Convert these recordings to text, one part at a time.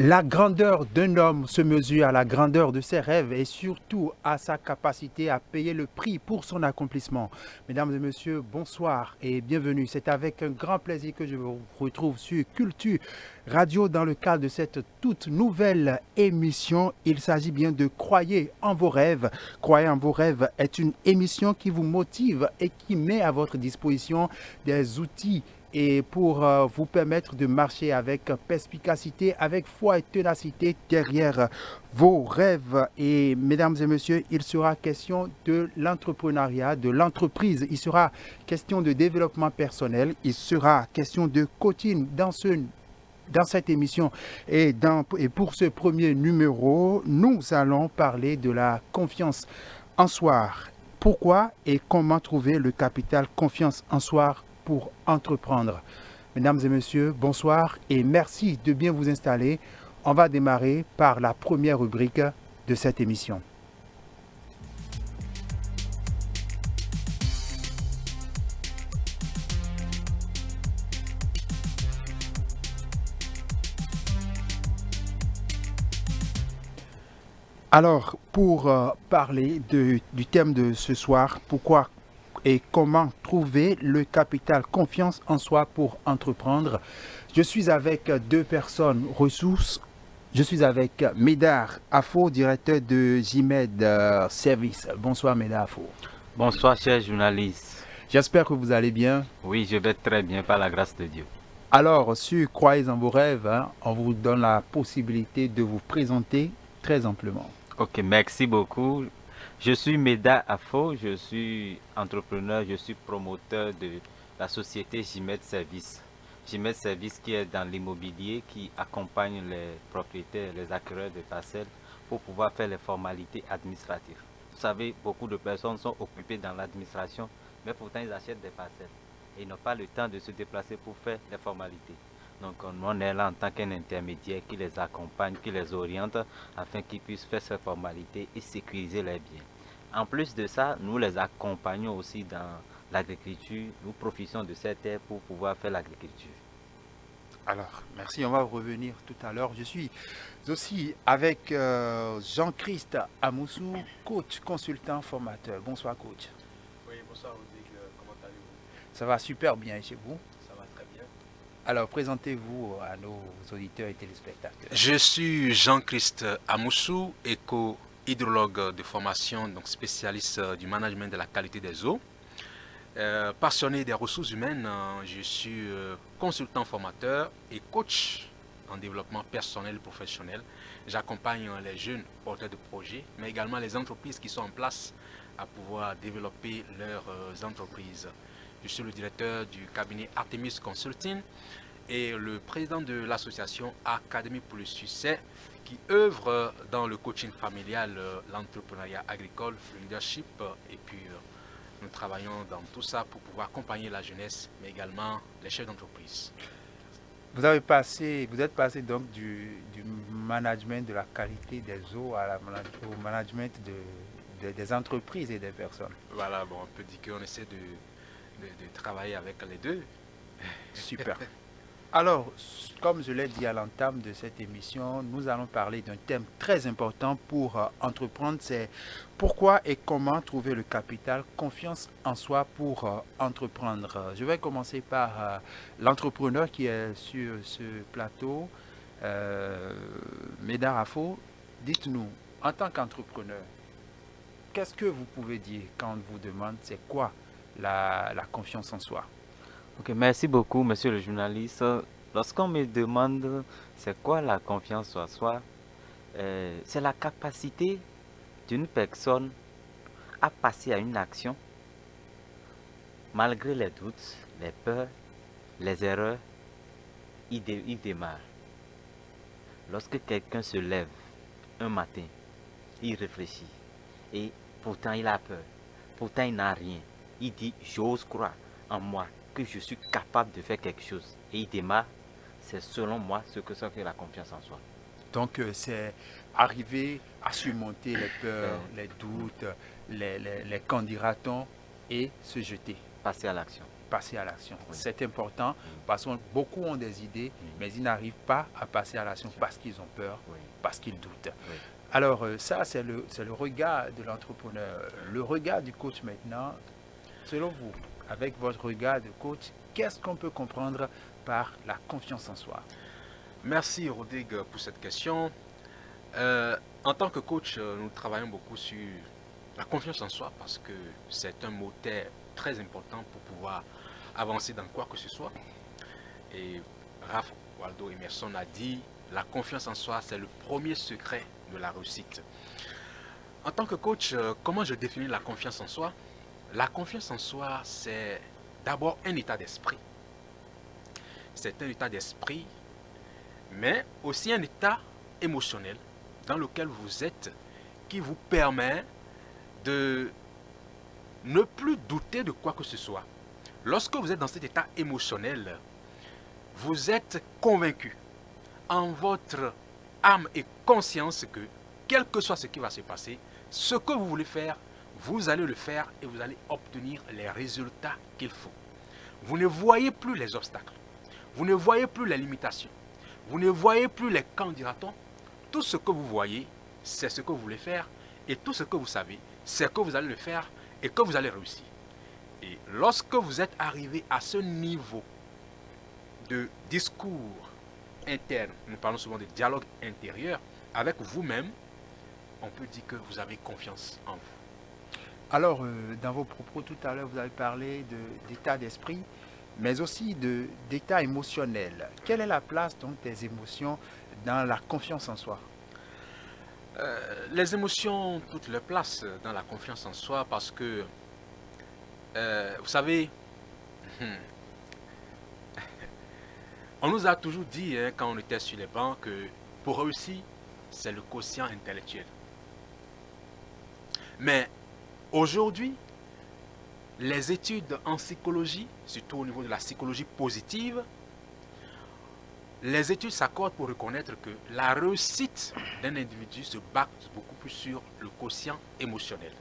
La grandeur d'un homme se mesure à la grandeur de ses rêves et surtout à sa capacité à payer le prix pour son accomplissement. Mesdames et messieurs, bonsoir et bienvenue. C'est avec un grand plaisir que je vous retrouve sur Culture Radio dans le cadre de cette toute nouvelle émission. Il s'agit bien de Croyez en vos rêves. Croyez en vos rêves est une émission qui vous motive et qui met à votre disposition des outils et pour vous permettre de marcher avec perspicacité, avec foi et ténacité derrière vos rêves. Et mesdames et messieurs, il sera question de l'entrepreneuriat, de l'entreprise. Il sera question de développement personnel. Il sera question de coaching dans cette émission. Et pour ce premier numéro, nous allons parler de la confiance en soi. Pourquoi et comment trouver le capital confiance en soi pour entreprendre. Mesdames et messieurs, bonsoir et merci de bien vous installer. On va démarrer par la première rubrique de cette émission. Alors, pour parler du thème de ce soir, pourquoi et comment trouver le capital confiance en soi pour entreprendre. Je suis avec deux personnes ressources. Je suis avec Médard Afo, directeur de JMED Service. Bonsoir Médard Afo. Bonsoir chers journalistes. J'espère que vous allez bien. Oui, je vais très bien par la grâce de Dieu. Alors, sur Croyez en vos rêves, on vous donne la possibilité de vous présenter très amplement. Ok, merci beaucoup. Je suis Meda Afo, je suis entrepreneur, je suis promoteur de la société JMED Service. JMED Service qui est dans l'immobilier, qui accompagne les propriétaires, les acquéreurs de parcelles pour pouvoir faire les formalités administratives. Vous savez, beaucoup de personnes sont occupées dans l'administration, mais pourtant ils achètent des parcelles et ils n'ont pas le temps de se déplacer pour faire les formalités. Donc on est là en tant qu'un intermédiaire qui les accompagne, qui les oriente afin qu'ils puissent faire ces formalités et sécuriser leurs biens. En plus de ça, nous les accompagnons aussi dans l'agriculture. Nous profitons de cette terre pour pouvoir faire l'agriculture. Alors, merci, on va revenir tout à l'heure. Je suis aussi avec Jean-Christ Amoussou, coach, consultant, formateur. Bonsoir coach. Oui, bonsoir Rodrigue, comment allez-vous? Ça va super bien chez vous? Ça va très bien. Alors, présentez-vous à nos auditeurs et téléspectateurs. Je suis Jean-Christ Amoussou, éco-hydrologue de formation, donc spécialiste du management de la qualité des eaux. Passionné des ressources humaines, je suis consultant formateur et coach en développement personnel et professionnel. J'accompagne les jeunes porteurs de projets, mais également les entreprises qui sont en place à pouvoir développer leurs entreprises. Je suis le directeur du cabinet Artemis Consulting et le président de l'association Académie pour le succès qui œuvre dans le coaching familial, l'entrepreneuriat agricole, le leadership et puis nous travaillons dans tout ça pour pouvoir accompagner la jeunesse mais également les chefs d'entreprise. Vous êtes passé donc du management de la qualité des eaux au management des entreprises et des personnes. Voilà, bon, on peut dire qu'on essaie de travailler avec les deux. Super. Alors, comme je l'ai dit à l'entame de cette émission, nous allons parler d'un thème très important pour entreprendre, c'est pourquoi et comment trouver le capital confiance en soi pour entreprendre. Je vais commencer par l'entrepreneur qui est sur ce plateau, Médard Afo. Dites-nous, en tant qu'entrepreneur, qu'est-ce que vous pouvez dire quand on vous demande c'est quoi la confiance en soi? Ok, merci beaucoup, monsieur le journaliste. Lorsqu'on me demande c'est quoi la confiance en soi, c'est la capacité d'une personne à passer à une action malgré les doutes, les peurs, les erreurs. Il démarre. Lorsque quelqu'un se lève un matin, il réfléchit et pourtant il a peur, pourtant il n'a rien. Il dit j'ose croire en moi que je suis capable de faire quelque chose et il démarre. C'est selon moi ce que ça fait la confiance en soi. Donc c'est arriver à surmonter les peurs, les doutes, les qu'en dira-t-on et se jeter. Passer à l'action. passer à l'action. Oui. C'est important parce que beaucoup ont des idées, mais ils n'arrivent pas à passer à l'action parce qu'ils ont peur, Oui. parce qu'ils doutent. Oui. Alors ça, c'est le regard de l'entrepreneur. Le regard du coach maintenant, selon vous, avec votre regard de coach, qu'est-ce qu'on peut comprendre par la confiance en soi? Merci Rodrigue pour cette question. En tant que coach, nous travaillons beaucoup sur la confiance en soi parce que c'est un moteur très important pour pouvoir avancer dans quoi que ce soit. Et Ralph Waldo Emerson a dit, la confiance en soi, c'est le premier secret de la réussite. En tant que coach, comment je définis la confiance en soi? La confiance en soi, c'est d'abord un état d'esprit. C'est un état d'esprit, mais aussi un état émotionnel dans lequel vous êtes qui vous permet de ne plus douter de quoi que ce soit. Lorsque vous êtes dans cet état émotionnel, vous êtes convaincu en votre âme et conscience que, quel que soit ce qui va se passer, ce que vous voulez faire, vous allez le faire et vous allez obtenir les résultats qu'il faut. Vous ne voyez plus les obstacles, vous ne voyez plus les limitations, vous ne voyez plus les candidatons. Tout ce que vous voyez, c'est ce que vous voulez faire et tout ce que vous savez, c'est que vous allez le faire et que vous allez réussir. Et lorsque vous êtes arrivé à ce niveau de discours interne, nous parlons souvent de dialogue intérieur avec vous-même, on peut dire que vous avez confiance en vous. Alors, dans vos propos tout à l'heure, vous avez parlé d'état d'esprit, mais aussi d'état émotionnel. Quelle est la place donc des émotions dans la confiance en soi? Les émotions ont toute leur place dans la confiance en soi parce que, vous savez, on nous a toujours dit quand on était sur les bancs que pour réussir, c'est le quotient intellectuel. Mais aujourd'hui, les études en psychologie, surtout au niveau de la psychologie positive, les études s'accordent pour reconnaître que la réussite d'un individu se base beaucoup plus sur le quotient émotionnel,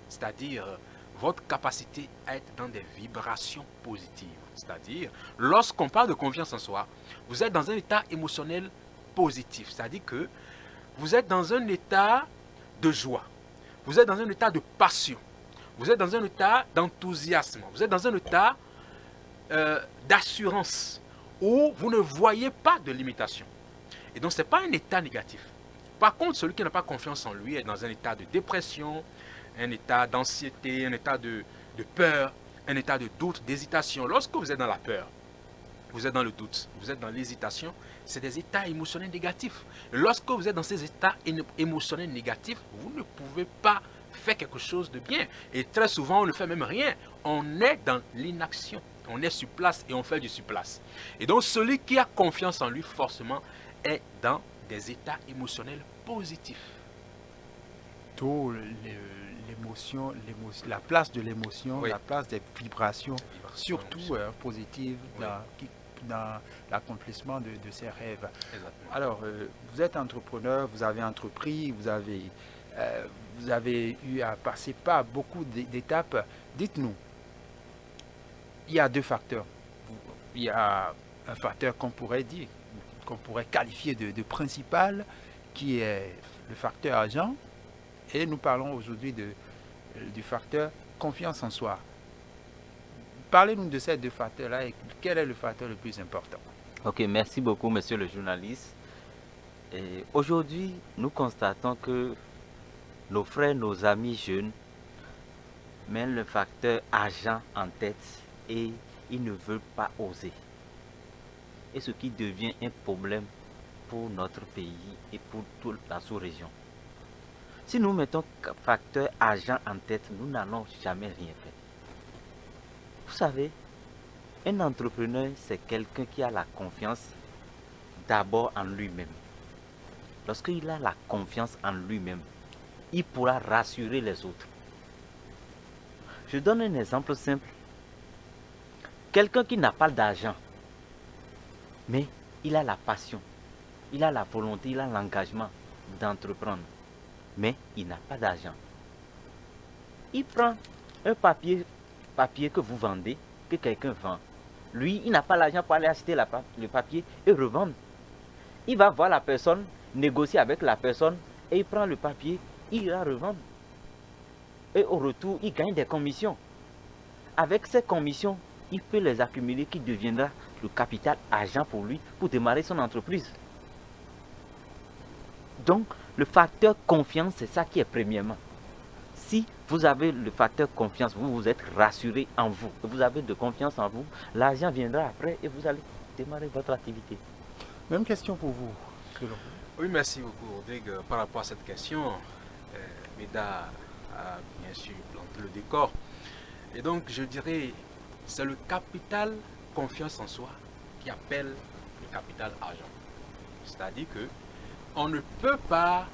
c'est-à-dire votre capacité à être dans des vibrations positives. C'est-à-dire, lorsqu'on parle de confiance en soi, vous êtes dans un état émotionnel positif, c'est-à-dire que vous êtes dans un état de joie, vous êtes dans un état de passion, vous êtes dans un état d'enthousiasme, vous êtes dans un état d'assurance, où vous ne voyez pas de limitation. Et donc, ce n'est pas un état négatif. Par contre, celui qui n'a pas confiance en lui est dans un état de dépression, un état d'anxiété, un état de peur, un état de doute, d'hésitation. Lorsque vous êtes dans la peur, vous êtes dans le doute, vous êtes dans l'hésitation, c'est des états émotionnels négatifs. Et lorsque vous êtes dans ces états émotionnels négatifs, vous ne pouvez pas faire quelque chose de bien. Et très souvent, on ne fait même rien. On est dans l'inaction. On est sur place et on fait du sur place. Et donc, celui qui a confiance en lui, forcément, est dans des états émotionnels positifs. Tout l'émotion, la place de l'émotion, Oui. la place des vibrations, surtout émotionnelles. positives Oui. dans l'accomplissement de ses rêves. Exactement. Alors, vous êtes entrepreneur, vous avez entrepris, vous avez eu à passer par beaucoup d'étapes. Dites-nous, il y a deux facteurs. Il y a un facteur qu'on pourrait dire, qu'on pourrait qualifier de principal, qui est le facteur argent. Et nous parlons aujourd'hui du facteur confiance en soi. Parlez-nous de ces deux facteurs-là et quel est le facteur le plus important? Ok, merci beaucoup, monsieur le journaliste. Aujourd'hui, nous constatons que nos frères, nos amis jeunes mettent le facteur argent en tête et ils ne veulent pas oser. Et ce qui devient un problème pour notre pays et pour toute la sous-région. Si nous mettons facteur argent en tête, nous n'allons jamais rien faire. Vous savez, un entrepreneur, c'est quelqu'un qui a la confiance d'abord en lui-même. Lorsqu'il a la confiance en lui-même, il pourra rassurer les autres. Je donne un exemple simple. Quelqu'un qui n'a pas d'argent, mais il a la passion, il a la volonté, il a l'engagement d'entreprendre, mais il n'a pas d'argent. Il prend un papier que vous vendez, que quelqu'un vend, lui, il n'a pas l'argent pour aller acheter le papier et revendre. Il va voir la personne, négocier avec la personne et il prend le papier, il ira revendre. Et au retour, il gagne des commissions. Avec ces commissions, il peut les accumuler qui deviendra le capital argent pour lui pour démarrer son entreprise. Donc, le facteur confiance, c'est ça qui est premièrement. Si vous avez le facteur confiance, vous êtes rassuré en vous, vous avez de confiance en vous, l'argent viendra après et vous allez démarrer votre activité. Même question pour vous, selon vous. Oui, merci beaucoup, Rodrigue. Par rapport à cette question, Meda a bien sûr planté le décor. Et donc, je dirais, c'est le capital confiance en soi qui appelle le capital argent. C'est-à-dire que on ne peut pas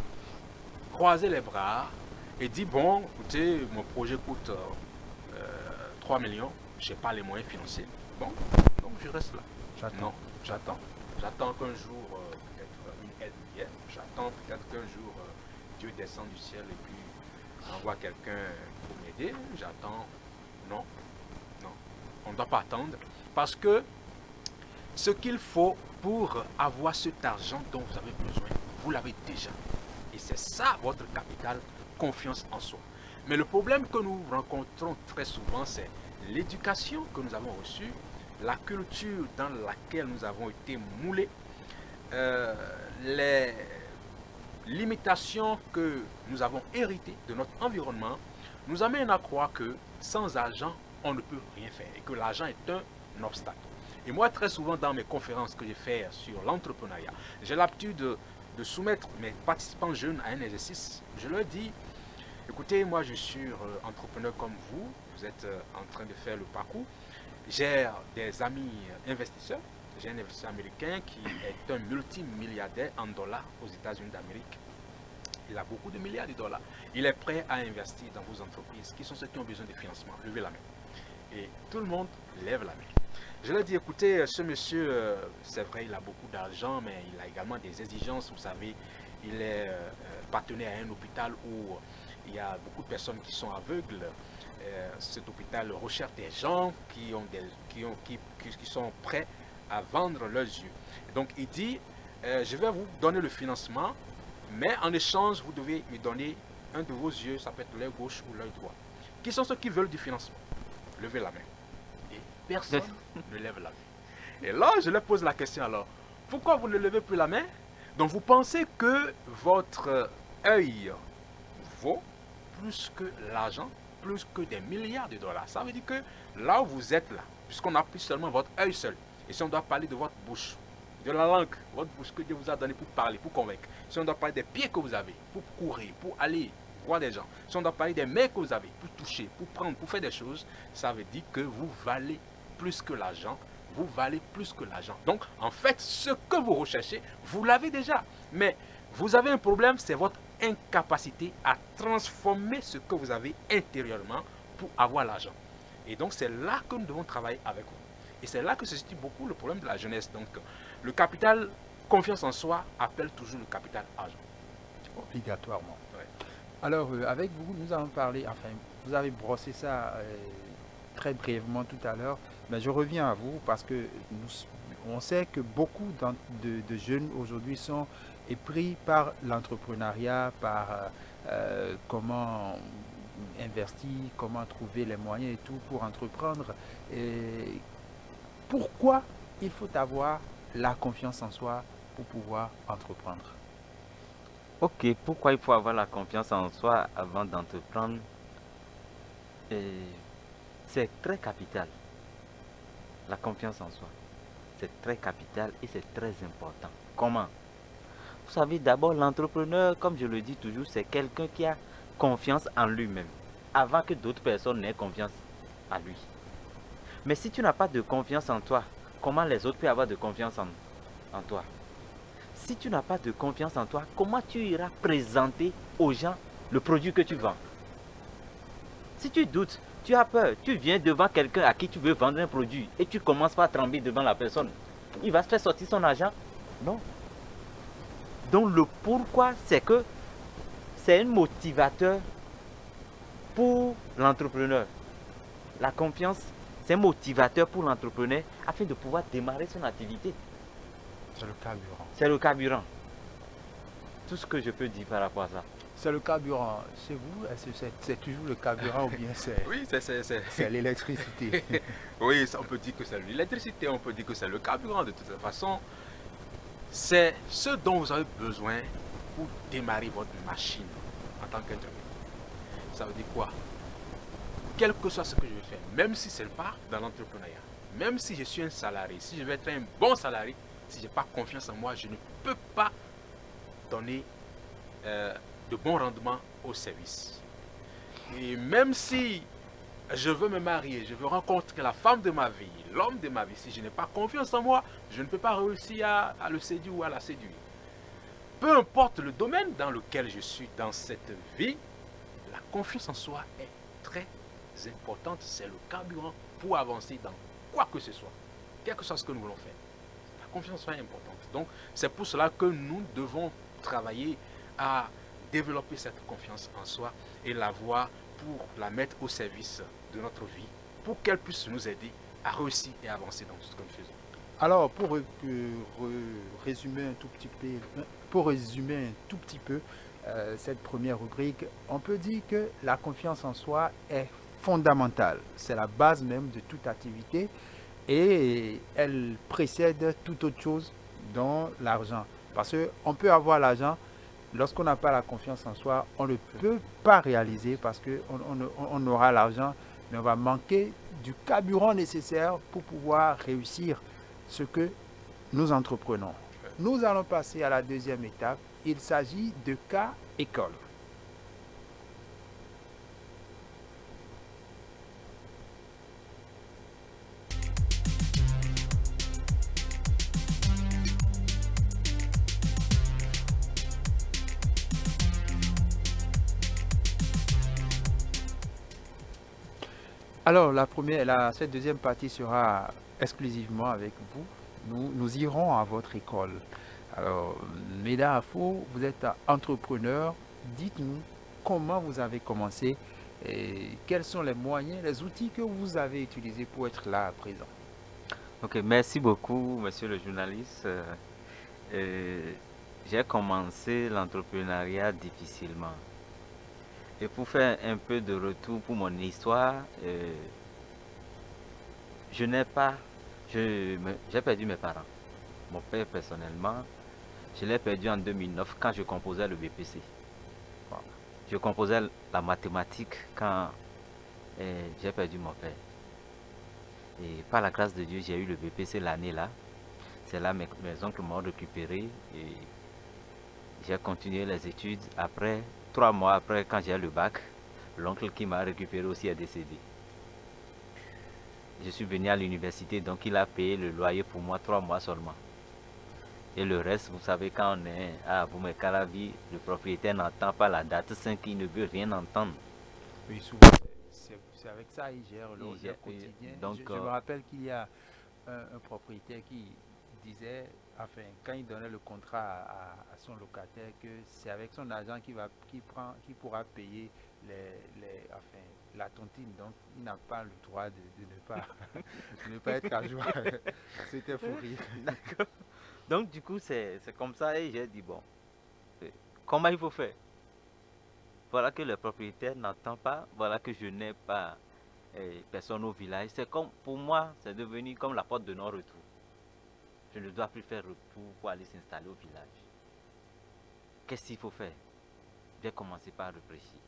croiser les bras et dire, bon, écoutez, mon projet coûte 3 millions, je n'ai pas les moyens financiers. Bon, donc je reste là. J'attends. Non, j'attends. J'attends qu'un jour, peut-être une aide vienne. J'attends peut-être qu'un jour, Dieu descend du ciel et puis envoie quelqu'un pour m'aider. J'attends. Non, non. On ne doit pas attendre. Parce que ce qu'il faut pour avoir cet argent dont vous avez besoin, vous l'avez déjà. Et c'est ça votre capital, confiance en soi. Mais le problème que nous rencontrons très souvent, c'est l'éducation que nous avons reçue, la culture dans laquelle nous avons été moulés, les limitations que nous avons héritées de notre environnement nous amènent à croire que sans argent, on ne peut rien faire et que l'argent est un obstacle. Et moi, très souvent, dans mes conférences que j'ai faites sur l'entrepreneuriat, j'ai l'habitude de soumettre mes participants jeunes à un exercice. Je leur dis, écoutez, moi, je suis entrepreneur comme vous, vous êtes en train de faire le parcours. J'ai des amis investisseurs. J'ai un investisseur américain qui est un multimilliardaire en dollars aux États-Unis d'Amérique. Il a beaucoup de milliards de dollars. Il est prêt à investir dans vos entreprises. Qui sont ceux qui ont besoin de financement? Levez la main. Et tout le monde lève la main. Je leur dis, écoutez, ce monsieur, c'est vrai, il a beaucoup d'argent, mais il a également des exigences. Vous savez, il est partenaire à un hôpital où il y a beaucoup de personnes qui sont aveugles. Cet hôpital recherche des gens qui sont prêts à vendre leurs yeux. Donc il dit, je vais vous donner le financement, mais en échange, vous devez me donner un de vos yeux, ça peut être l'œil gauche ou l'œil droit. Qui sont ceux qui veulent du financement? Levez la main. Et personne ne lève la main. Et là, je leur pose la question alors, pourquoi vous ne levez plus la main? Donc vous pensez que votre œil vaut plus que l'argent, plus que des milliards de dollars. Ça veut dire que là où vous êtes là, puisqu'on n'a plus seulement votre œil seul, et si on doit parler de votre bouche, de la langue, votre bouche que Dieu vous a donnée pour parler, pour convaincre, si on doit parler des pieds que vous avez, pour courir, pour aller voir des gens, si on doit parler des mains que vous avez, pour toucher, pour prendre, pour faire des choses, ça veut dire que vous valez plus que l'argent, vous valez plus que l'argent. Donc, en fait, ce que vous recherchez, vous l'avez déjà. Mais vous avez un problème, c'est votre incapacité à transformer ce que vous avez intérieurement pour avoir l'argent. Et donc c'est là que nous devons travailler avec vous. Et c'est là que se situe beaucoup le problème de la jeunesse. Donc le capital confiance en soi appelle toujours le capital argent. Obligatoirement. Ouais. Alors avec vous, nous allons parler, enfin vous avez brossé ça très brièvement tout à l'heure, mais je reviens à vous parce que on sait que beaucoup de jeunes aujourd'hui sont épris par l'entrepreneuriat, par comment investir, comment trouver les moyens et tout pour entreprendre. Et pourquoi il faut avoir la confiance en soi pour pouvoir entreprendre? Ok, pourquoi il faut avoir la confiance en soi avant d'entreprendre? C'est très capital. La confiance en soi, c'est très capital et c'est très important. Comment? Vous savez, d'abord, l'entrepreneur, comme je le dis toujours, c'est quelqu'un qui a confiance en lui-même, avant que d'autres personnes n'aient confiance en lui. Mais si tu n'as pas de confiance en toi, comment les autres peuvent avoir de confiance en toi? Si tu n'as pas de confiance en toi, comment tu iras présenter aux gens le produit que tu vends? Si tu doutes, tu as peur, tu viens devant quelqu'un à qui tu veux vendre un produit et tu commences par trembler devant la personne, il va se faire sortir son argent? Non. Donc le pourquoi, c'est que c'est un motivateur pour l'entrepreneur. La confiance, c'est un motivateur pour l'entrepreneur afin de pouvoir démarrer son activité. C'est le carburant. C'est le carburant. Tout ce que je peux dire par rapport à ça. C'est le carburant. Chez vous, est-ce que c'est toujours le carburant ou bien c'est Oui, c'est l'électricité? oui, on peut dire que c'est l'électricité, on peut dire que c'est le carburant. De toute façon, c'est ce dont vous avez besoin pour démarrer votre machine en tant qu'entrepreneur. Ça veut dire quoi? Quel que soit ce que je vais faire, même si ce n'est pas dans l'entrepreneuriat, même si je suis un salarié, si je veux être un bon salarié, si je n'ai pas confiance en moi, je ne peux pas donner de bons rendements au service. Et même si je veux me marier, je veux rencontrer la femme de ma vie, l'homme de ma vie, si je n'ai pas confiance en moi, je ne peux pas réussir à le séduire ou à la séduire. Peu importe le domaine dans lequel je suis dans cette vie, la confiance en soi est très importante. C'est le carburant pour avancer dans quoi que ce soit, quel que soit ce que nous voulons faire. La confiance en soi est importante. Donc, c'est pour cela que nous devons travailler à développer cette confiance en soi et l'avoir pour la mettre au service de notre vie, pour qu'elle puisse nous aider à réussir et avancer dans tout ce que nous faisons. Alors, résumer un tout petit peu, cette première rubrique, on peut dire que la confiance en soi est fondamentale. C'est la base même de toute activité et elle précède toute autre chose dont l'argent. Parce qu'on peut avoir l'argent, lorsqu'on n'a pas la confiance en soi, on ne peut pas réaliser parce qu'on aura l'argent, mais on va manquer du carburant nécessaire pour pouvoir réussir ce que nous entreprenons. Nous allons passer à la deuxième étape. Il s'agit de cas école. Alors, cette deuxième partie sera exclusivement avec vous. Nous irons à votre école. Alors, Meda Afo, vous êtes entrepreneur. Dites-nous comment vous avez commencé et quels sont les moyens, les outils que vous avez utilisés pour être là à présent. Ok, merci beaucoup, monsieur le journaliste. J'ai commencé l'entrepreneuriat difficilement. Et pour faire un peu de retour pour mon histoire, j'ai perdu mes parents. Mon père personnellement, je l'ai perdu en 2009 quand je composais le BPC. Bon, je composais la mathématique quand j'ai perdu mon père. Et par la grâce de Dieu, j'ai eu le BPC l'année là. C'est là mes oncles m'ont récupéré et j'ai continué les études. Après, 3 mois après, quand j'ai eu le bac, l'oncle qui m'a récupéré aussi est décédé. Je suis venu à l'université, donc il a payé le loyer pour moi 3 mois seulement. Et le reste, vous savez, quand on est à Boumé-Calavi, le propriétaire n'entend pas la date 5, il ne veut rien entendre. Oui, souvent, c'est avec ça qu'ils gèrent le quotidien. Donc, je me rappelle qu'il y a un propriétaire qui disait, enfin, quand il donnait le contrat à son locataire, que c'est avec son argent qu'il pourra payer la tontine. Donc, il n'a pas le droit de ne pas être à jour. C'était fou rire. D'accord. Donc, du coup, c'est comme ça et j'ai dit, bon, comment il faut faire? Voilà que le propriétaire n'entend pas, voilà que je n'ai pas personne au village. C'est comme, pour moi, c'est devenu comme la porte de non-retour. Je ne dois plus faire retour pour aller s'installer au village. Qu'est-ce qu'il faut faire? J'ai commencé par réfléchir.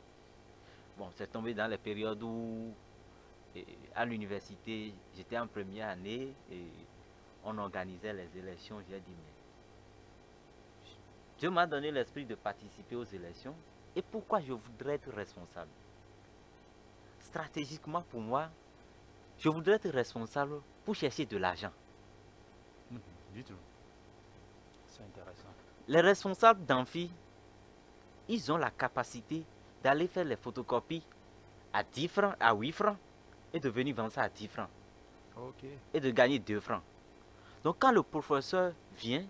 Bon, c'est tombé dans les périodes où, à l'université, j'étais en première année et on organisait les élections. J'ai dit, mais Dieu m'a donné l'esprit de participer aux élections. Et pourquoi je voudrais être responsable? Stratégiquement pour moi, je voudrais être responsable pour chercher de l'argent. Du tout. C'est intéressant. Les responsables d'amphi, ils ont la capacité d'aller faire les photocopies à 10 francs, à 8 francs, et de venir vendre ça à 10 francs. Ok. Et de gagner 2 francs. Donc quand le professeur vient,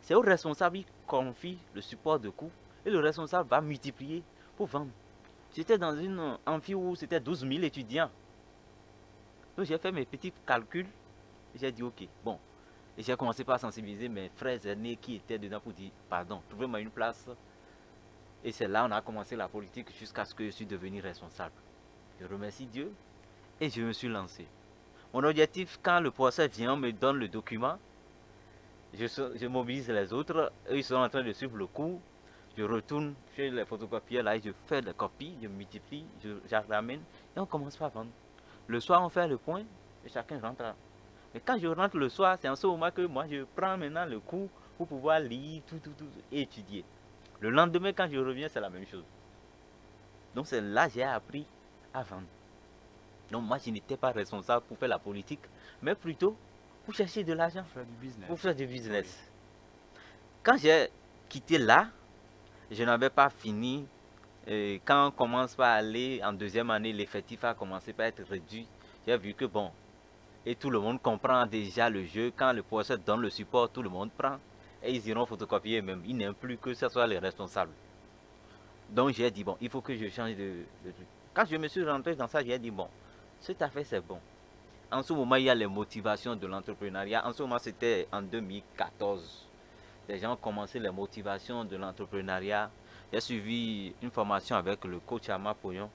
c'est au responsable qui confie le support de coût et le responsable va multiplier pour vendre. J'étais dans une amphi où c'était 12 000 étudiants. Donc j'ai fait mes petits calculs. J'ai dit ok, bon. Et j'ai commencé par sensibiliser mes frères aînés qui étaient dedans pour dire pardon, trouvez-moi une place. Et c'est là on a commencé la politique jusqu'à ce que je suis devenu responsable. Je remercie Dieu et je me suis lancé. Mon objectif, quand le professeur vient, on me donne le document, je mobilise les autres, eux ils sont en train de suivre le cours, je retourne chez les photocopieurs là et je fais des copies, je multiplie, je ramène et on commence par vendre. Le soir on fait le point et chacun rentre. Mais quand je rentre le soir, c'est en ce moment que moi je prends maintenant le cours pour pouvoir lire, tout, et étudier. Le lendemain quand je reviens, c'est la même chose. Donc c'est là que j'ai appris à vendre. Donc moi je n'étais pas responsable pour faire la politique, mais plutôt pour chercher de l'argent. Faire du business. Pour faire du business. Oui. Quand j'ai quitté là, je n'avais pas fini. Et quand on commence par aller en deuxième année, l'effectif a commencé par être réduit. J'ai vu que bon, et tout le monde comprend déjà le jeu. Quand le professeur donne le support, tout le monde prend. Et ils iront photocopier même. Il n'aime plus que ce soit les responsables. Donc j'ai dit bon, il faut que je change de truc. Quand je me suis rentré dans ça, j'ai dit bon, cette affaire c'est bon. En ce moment, il y a les motivations de l'entrepreneuriat. En ce moment, c'était en 2014. Les gens ont commencé les motivations de l'entrepreneuriat. J'ai suivi une formation avec le coach Ama Poyon.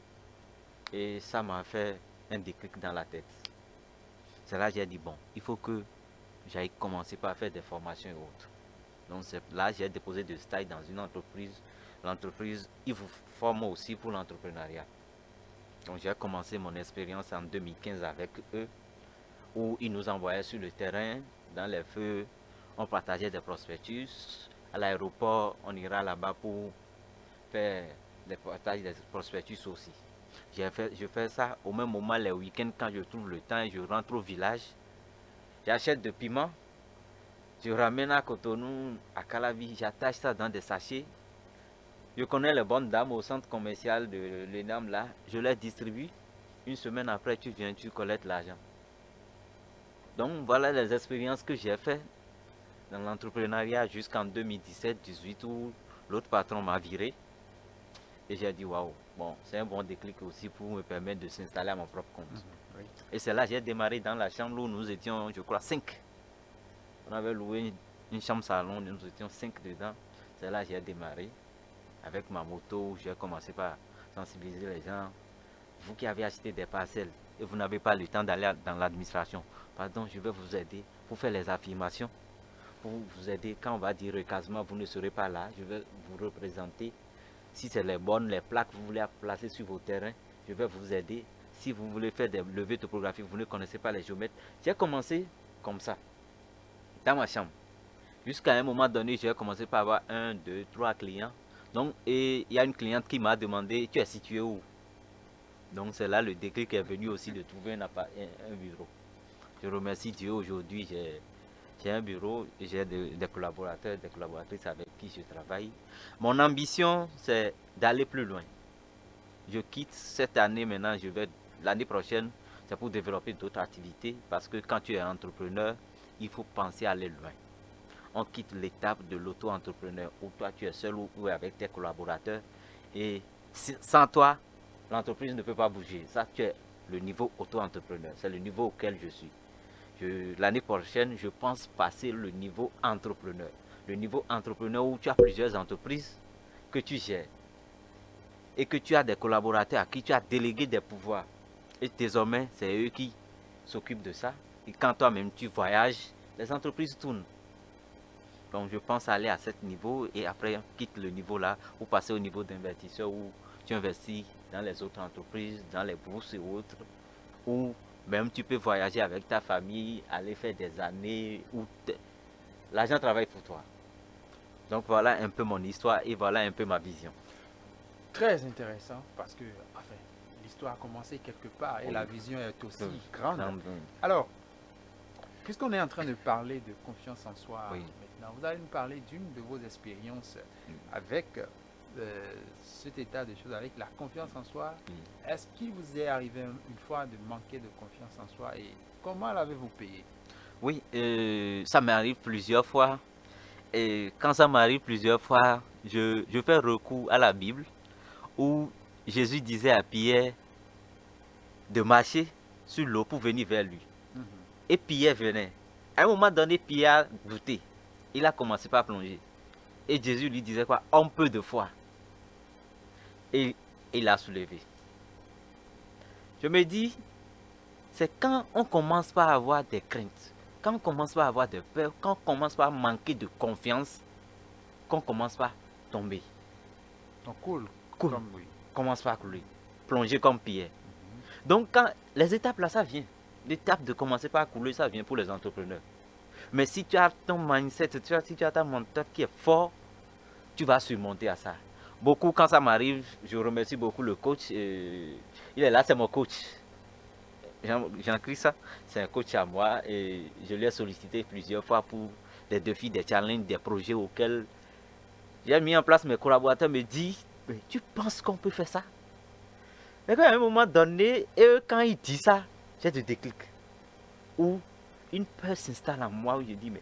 Et ça m'a fait un déclic dans la tête. C'est là que j'ai dit, bon, il faut que j'aille commencer par faire des formations et autres. Donc c'est là que j'ai déposé des stages dans une entreprise. L'entreprise, il vous forme aussi pour l'entrepreneuriat. Donc j'ai commencé mon expérience en 2015 avec eux, où ils nous envoyaient sur le terrain, dans les feux, on partageait des prospectus. À l'aéroport, on ira là-bas pour faire des partages des prospectus aussi. Je fais ça au même moment les week-ends quand je trouve le temps et je rentre au village. J'achète des piments, je ramène à Cotonou, à Calavi, j'attache ça dans des sachets. Je connais les bonnes dames au centre commercial de l'ENAM là, je les distribue. Une semaine après, tu viens, tu collectes l'argent. Donc voilà les expériences que j'ai faites dans l'entrepreneuriat jusqu'en 2017-18 où l'autre patron m'a viré. Et j'ai dit waouh, bon, c'est un bon déclic aussi pour me permettre de s'installer à mon propre compte. Oui. Et c'est là que j'ai démarré dans la chambre où nous étions, je crois, 5. On avait loué une chambre salon, nous étions 5 dedans. C'est là que j'ai démarré avec ma moto. J'ai commencé par sensibiliser les gens. Vous qui avez acheté des parcelles et vous n'avez pas le temps d'aller dans l'administration, pardon, je vais vous aider pour faire les affirmations. Pour vous aider, quand on va dire recasement, vous ne serez pas là. Je vais vous représenter. Si c'est les bonnes, les plaques, vous voulez placer sur vos terrains, je vais vous aider. Si vous voulez faire des levées topographiques, vous ne connaissez pas les géomètres. J'ai commencé comme ça, dans ma chambre. Jusqu'à un moment donné, j'ai commencé par avoir 1, 2, 3 clients. Donc, et il y a une cliente qui m'a demandé, tu es situé où? Donc c'est là le déclic est venu aussi de trouver un bureau. Je remercie Dieu, aujourd'hui j'ai un bureau et j'ai des collaborateurs, des collaboratrices avec qui je travaille. Mon ambition, c'est d'aller plus loin. Je quitte cette année maintenant, l'année prochaine, c'est pour développer d'autres activités parce que quand tu es entrepreneur, il faut penser à aller loin. On quitte l'étape de l'auto-entrepreneur où toi tu es seul ou avec tes collaborateurs et sans toi, l'entreprise ne peut pas bouger. Ça, tu es le niveau auto-entrepreneur. C'est le niveau auquel je suis. L'année prochaine, je pense passer le niveau entrepreneur. Le niveau entrepreneur où tu as plusieurs entreprises que tu gères. Et que tu as des collaborateurs à qui tu as délégué des pouvoirs. Et désormais, c'est eux qui s'occupent de ça. Et quand toi-même tu voyages, les entreprises tournent. Donc je pense aller à ce niveau et après quitte le niveau là pour passer au niveau d'investisseur où tu investis dans les autres entreprises, dans les bourses et autres, où même tu peux voyager avec ta famille, aller faire des années où l'argent travaille pour toi. Donc voilà un peu mon histoire et voilà un peu ma vision. Très intéressant parce que enfin, l'histoire a commencé quelque part et la vision est aussi grande. Alors, puisqu'on est en train de parler de confiance en soi maintenant, vous allez nous parler d'une de vos expériences avec cet état de choses, avec la confiance en soi. Est-ce qu'il vous est arrivé une fois de manquer de confiance en soi et comment l'avez-vous payé? Oui, ça m'arrive plusieurs fois. Et quand ça m'arrive plusieurs fois, je fais recours à la Bible où Jésus disait à Pierre de marcher sur l'eau pour venir vers lui. Et Pierre venait. À un moment donné, Pierre a douté. Il a commencé par plonger. Et Jésus lui disait quoi? Un peu de foi. Et il l'a soulevé. Je me dis, c'est quand on commence par avoir des craintes, quand on commence par avoir des peurs, quand on commence par manquer de confiance, qu'on commence par tomber. Donc cool. Cool. Comme oui. Commence par couler. Plonger comme Pierre. Donc quand les étapes là, ça vient. L'étape de commencer par couler, ça vient pour les entrepreneurs. Mais si tu as ton mindset, si tu as ta mental qui est fort, tu vas surmonter à ça. Beaucoup, quand ça m'arrive, je remercie beaucoup le coach. Il est là, c'est mon coach. Jean-Christ, c'est un coach à moi et je lui ai sollicité plusieurs fois pour des défis, des challenges, des projets auxquels j'ai mis en place. Mes collaborateurs me disent, mais tu penses qu'on peut faire ça? Mais à un moment donné, quand il dit ça, j'ai des déclics. Où une peur s'installe en moi où je dis, mais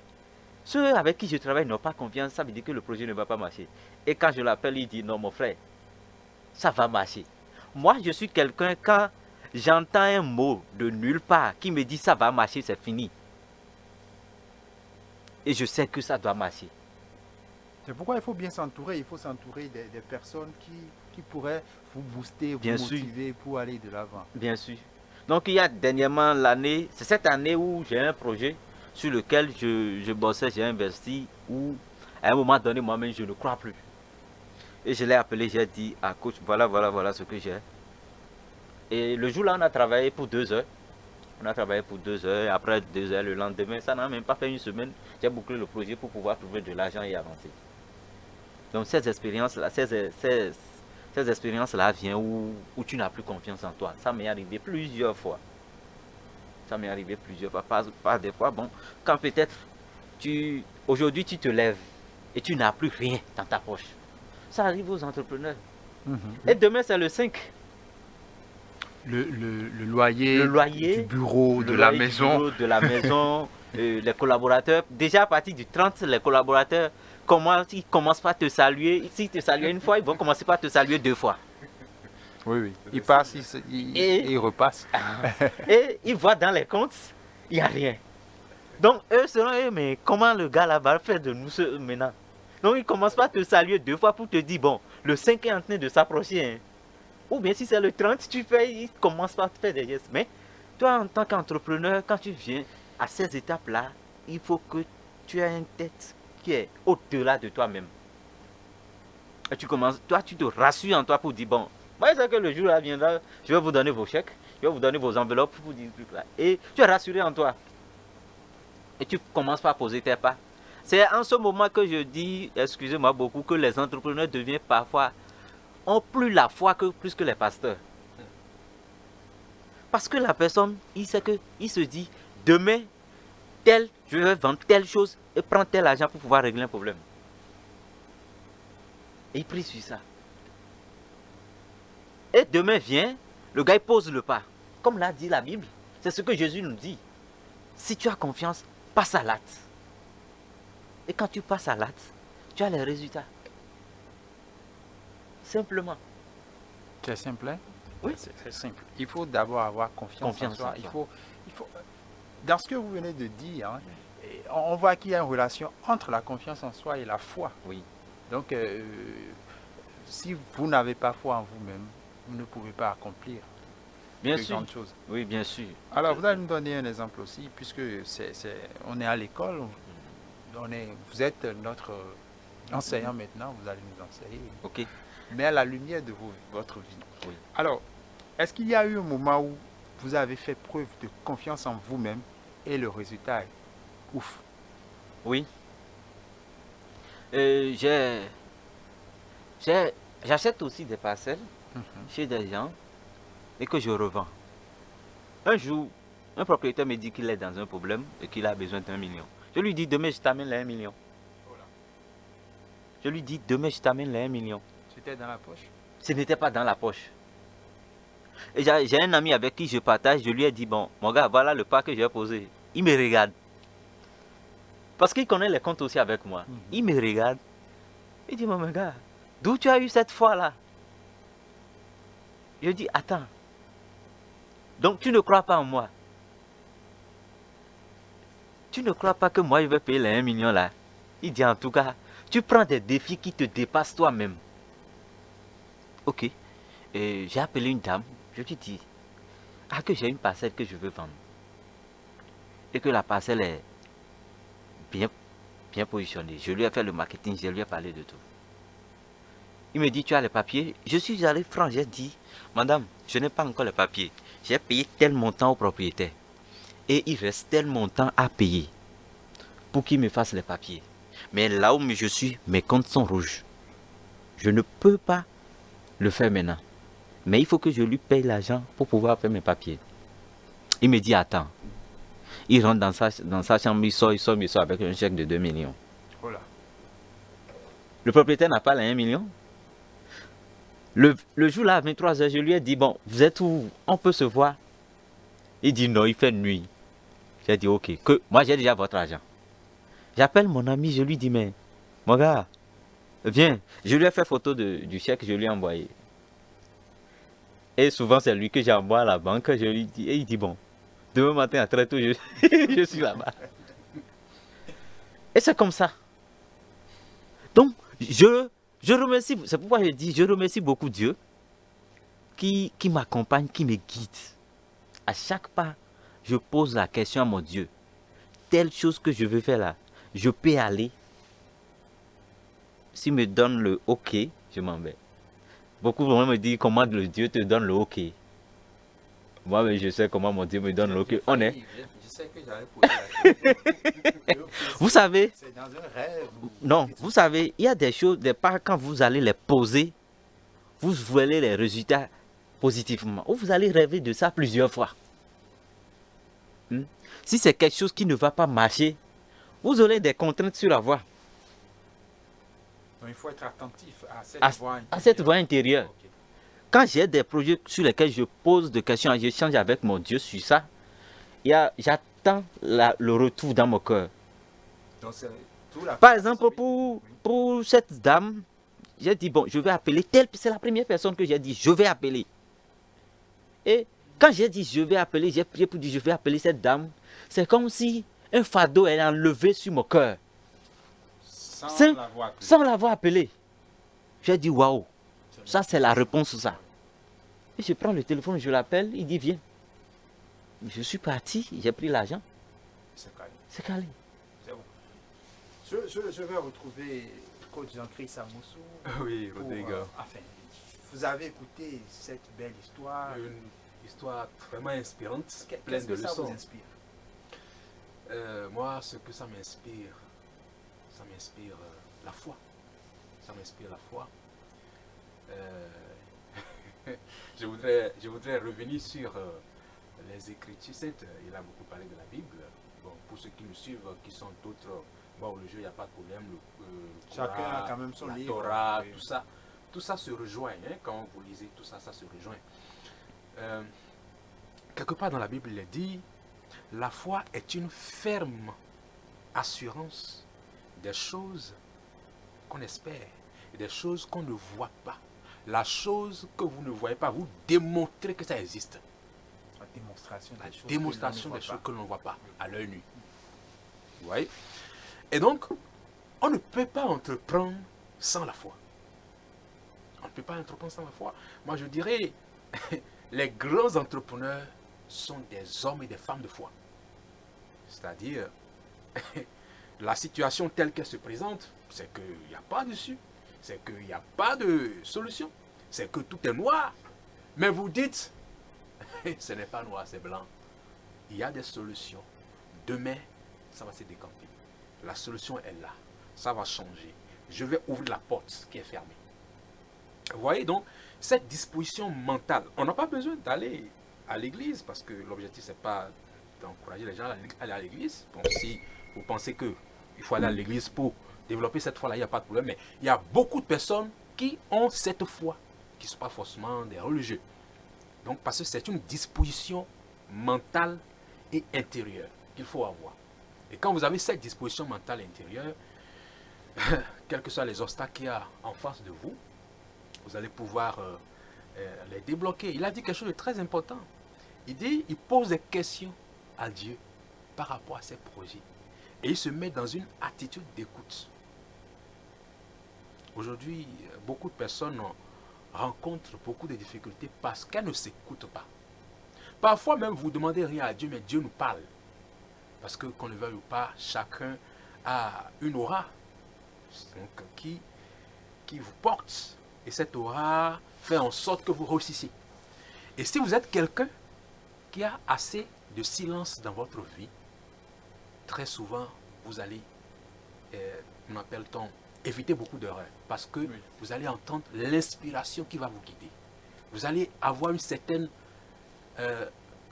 ceux avec qui je travaille n'ont pas confiance, ça veut dire que le projet ne va pas marcher. Et quand je l'appelle, il dit, non mon frère, ça va marcher. Moi, je suis quelqu'un, quand j'entends un mot de nulle part qui me dit ça va marcher, c'est fini. Et je sais que ça doit marcher. C'est pourquoi il faut bien s'entourer. Il faut s'entourer des personnes qui pourraient vous booster, vous Bien motiver pour aller de l'avant. Bien sûr. Donc il y a dernièrement l'année, c'est cette année où j'ai un projet sur lequel je bossais, j'ai investi, où à un moment donné, moi-même, je ne crois plus. Et je l'ai appelé, j'ai dit à coach, voilà ce que j'ai. Et le jour-là, on a travaillé pour 2 heures. On a travaillé pour 2 heures. Après 2 heures, le lendemain, ça n'a même pas fait une semaine. J'ai bouclé le projet pour pouvoir trouver de l'argent et avancer. Donc ces expériences-là, ces expériences-là viennent où tu n'as plus confiance en toi. Ça m'est arrivé plusieurs fois. Ça m'est arrivé plusieurs fois. Pas des fois, bon, quand peut-être aujourd'hui tu te lèves et tu n'as plus rien dans ta poche. Ça arrive aux entrepreneurs. Et demain, c'est le 5. Le loyer, du bureau, de la maison. Les collaborateurs. Déjà à partir du 30, les collaborateurs, ils commencent par te saluer. S'ils te saluent une fois, ils vont commencer par te saluer 2 fois. Oui. Ils passent, ils repassent. Et ils voient dans les comptes, il n'y a rien. Donc eux seront, mais comment le gars là va faire de nous maintenant? Donc ils commencent par te saluer 2 fois pour te dire, bon, le 5 est en train de s'approcher. Hein. Ou bien si c'est le 30, ils commencent par te faire des gestes. Mais toi, en tant qu'entrepreneur, quand tu viens à ces étapes-là, il faut que tu aies une tête qui est au-delà de toi-même. Et tu commences, toi, tu te rassures en toi pour dire, bon, moi, je sais que le jour-là viendra, je vais vous donner vos chèques, je vais vous donner vos enveloppes pour vous dire ce truc-là. Et tu es rassuré en toi. Et tu commences par poser tes pas. C'est en ce moment que je dis, excusez-moi beaucoup, que les entrepreneurs deviennent parfois, ont plus la foi plus que les pasteurs. Parce que la personne, il se dit, demain, je vais vendre telle chose et prendre tel argent pour pouvoir régler un problème. Et il prie sur ça. Et demain vient, le gars il pose le pas. Comme l'a dit la Bible, c'est ce que Jésus nous dit. Si tu as confiance, passe à l'acte. Et quand tu passes à l'acte, tu as les résultats. Simplement. C'est simple, hein? Oui. C'est simple. Il faut d'abord avoir confiance en soi. Il faut, dans ce que vous venez de dire, hein, on voit qu'il y a une relation entre la confiance en soi et la foi. Oui. Donc, si vous n'avez pas foi en vous-même, vous ne pouvez pas accomplir Bien de sûr. grandes choses. Oui, bien sûr. Alors, vous allez nous donner un exemple aussi, puisque on est à l'école, vous êtes notre enseignant maintenant, vous allez nous enseigner. Ok. Mais à la lumière de votre vie. Oui. Alors, est-ce qu'il y a eu un moment où vous avez fait preuve de confiance en vous-même et le résultat est ouf? Oui. J'achète aussi des parcelles chez des gens et que je revends. Un jour, un propriétaire me dit qu'il est dans un problème et qu'il a besoin d'1 million. Je lui dis, demain, je t'amène les 1 million. Je lui dis, demain, je t'amène les 1 million. C'était dans la poche? Ce n'était pas dans la poche. Et j'ai un ami avec qui je partage, je lui ai dit, bon, mon gars, voilà le pas que j'ai posé. Il me regarde. Parce qu'il connaît les comptes aussi avec moi. Il me regarde. Il dit, mon gars, d'où tu as eu cette foi-là? Je dis, attends. Donc tu ne crois pas en moi. Tu ne crois pas que moi je vais payer les 1 million là. Il dit en tout cas, tu prends des défis qui te dépassent toi-même. Ok. Et j'ai appelé une dame, je lui dis, ah que j'ai une parcelle que je veux vendre. Et que la parcelle est bien positionnée. Je lui ai fait le marketing, je lui ai parlé de tout. Il me dit, tu as les papiers? Je suis allé franc, j'ai dit, madame, je n'ai pas encore les papiers. J'ai payé tel montant au propriétaire. Et il reste tel montant à payer pour qu'il me fasse les papiers. Mais là où je suis, mes comptes sont rouges. Je ne peux pas le faire maintenant. Mais il faut que je lui paye l'argent pour pouvoir faire mes papiers. Il me dit, attends. Il rentre dans sa chambre, il sort avec un chèque de 2 millions. Oh là. Le propriétaire n'a pas les 1 million. Le jour là, à 23h, je lui ai dit, bon, vous êtes où? On peut se voir. Il dit non, il fait nuit. J'ai dit ok, que moi j'ai déjà votre argent. J'appelle mon ami, je lui dis, mais mon gars, viens. Je lui ai fait photo du chèque, je lui ai envoyé. Et souvent c'est lui que j'envoie à la banque, je lui dis, et il dit bon, demain matin à très tôt, je suis là-bas. Et c'est comme ça. Donc, je remercie, c'est pourquoi je dis, je remercie beaucoup Dieu qui m'accompagne, qui me guide. À chaque pas, je pose la question à mon Dieu. Telle chose que je veux faire là, je peux aller. S'il me donne le OK, je m'en vais. Beaucoup vont me dire comment le Dieu te donne le OK. Moi, mais je sais comment mon Dieu me donne le OK. On est. Je sais que j'avais posé la question. Vous savez, C'est dans un rêve. non, vous savez, il y a des choses, des pas quand vous allez les poser, vous voyez les résultats positivement. Ou vous allez rêver de ça plusieurs fois. Si c'est quelque chose qui ne va pas marcher, vous aurez des contraintes sur la voie. Donc il faut être attentif à cette À, voie intérieure. à cette voie intérieure. Ok. Quand j'ai des projets sur lesquels je pose des questions, j'échange avec mon Dieu sur ça, j'attends le retour dans mon cœur. Donc c'est tout la. Par exemple, pour cette dame, j'ai dit, bon, je vais appeler telle, c'est la première personne que j'ai dit, je vais appeler. Et quand j'ai dit, je vais appeler, j'ai prié pour dire, je vais appeler cette dame, c'est comme si un fardeau est enlevé sur mon cœur, sans l'avoir appelé. J'ai dit, waouh, ça c'est la réponse, ça. Et je prends le téléphone, je l'appelle, il dit, viens. Je suis parti, j'ai pris l'argent. C'est calé. C'est calé. C'est bon. Je vais retrouver coach Jean-Christ Amoussou. Oui, pour, Rodrigue. enfin, vous avez écouté cette belle histoire. Une histoire vraiment inspirante, pleine Qu'est-ce de que ça leçons. vous inspire? Moi, ce que ça m'inspire la foi. Ça m'inspire la foi. Je voudrais revenir sur les Écritures saintes. Il a beaucoup parlé de la Bible. Bon, pour ceux qui nous suivent, qui sont d'autres, bon, le jeu, il n'y a pas de problème. Chacun Torah, a quand même son la livre. Torah, Oui. tout ça se rejoint. Hein, quand vous lisez tout ça, ça se rejoint. Quelque part dans la Bible, il est dit, la foi est une ferme assurance des choses qu'on espère et des choses qu'on ne voit pas. La chose que vous ne voyez pas, vous démontrez que ça existe. La démonstration La des choses. démonstration que l'on ne des voit choses pas. que l'on ne voit pas à l'œil nu. Vous voyez? Et donc, on ne peut pas entreprendre sans la foi. On ne peut pas entreprendre sans la foi. Moi, je dirais, les grands entrepreneurs sont des hommes et des femmes de foi. C'est-à-dire, la situation telle qu'elle se présente, c'est qu'il n'y a pas d'issue, c'est qu'il n'y a pas de solution, c'est que tout est noir. Mais vous dites, ce n'est pas noir, c'est blanc. Il y a des solutions. Demain, ça va se décanter. La solution est là. Ça va changer. Je vais ouvrir la porte qui est fermée. Vous voyez donc, cette disposition mentale, on n'a pas besoin d'aller à l'église parce que l'objectif, ce n'est pas d'encourager les gens à aller à l'église. Bon, si vous pensez qu'il faut aller à l'église pour développer cette foi-là, il n'y a pas de problème. Mais il y a beaucoup de personnes qui ont cette foi, qui ne sont pas forcément des religieux. Donc, parce que c'est une disposition mentale et intérieure qu'il faut avoir. Et quand vous avez cette disposition mentale et intérieure, quels que soient les obstacles qu'il y a en face de vous, vous allez pouvoir les débloquer. Il a dit quelque chose de très important. Il dit, il pose des questions à Dieu par rapport à ses projets. Et il se met dans une attitude d'écoute. Aujourd'hui, beaucoup de personnes rencontrent beaucoup de difficultés parce qu'elles ne s'écoutent pas. Parfois même, vous ne demandez rien à Dieu, mais Dieu nous parle. Parce que, qu'on le veuille ou pas, chacun a une aura donc, qui vous porte. Et cette aura fait en sorte que vous réussissez. Et si vous êtes quelqu'un qui a assez de silence dans votre vie, très souvent, vous allez, on appelle-t-on, éviter beaucoup d'erreurs. Parce que vous allez entendre l'inspiration qui va vous guider. Vous allez avoir une certaine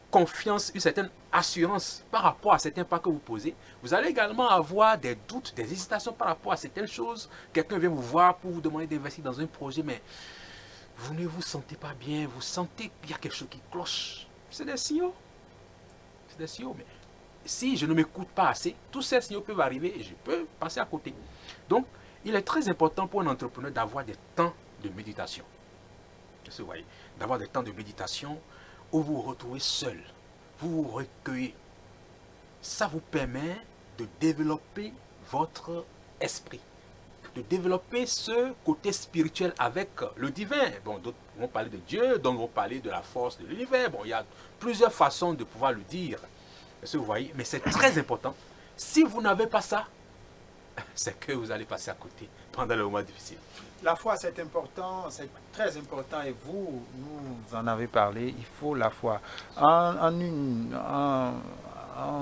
confiance, une certaine assurance par rapport à certains pas que vous posez. Vous allez également avoir des doutes, des hésitations par rapport à certaines choses. Quelqu'un vient vous voir pour vous demander d'investir dans un projet, mais vous ne vous sentez pas bien, vous sentez qu'il y a quelque chose qui cloche. C'est des signaux. C'est des signaux, mais si je ne m'écoute pas assez, tous ces signaux peuvent arriver et je peux passer à côté. Donc, il est très important pour un entrepreneur d'avoir des temps de méditation. Vous voyez, d'avoir des temps de méditation où vous vous retrouvez seul, vous vous recueillez. Ça vous permet de développer votre esprit, de développer ce côté spirituel avec le divin. Bon, d'autres vont parler de Dieu, d'autres vont parler de la force de l'univers. Bon, il y a plusieurs façons de pouvoir le dire. Vous voyez, mais c'est très important. Si vous n'avez pas ça, c'est que vous allez passer à côté pendant le moment difficile. La foi, c'est important, c'est très important et vous, nous en avez parlé, il faut la foi. En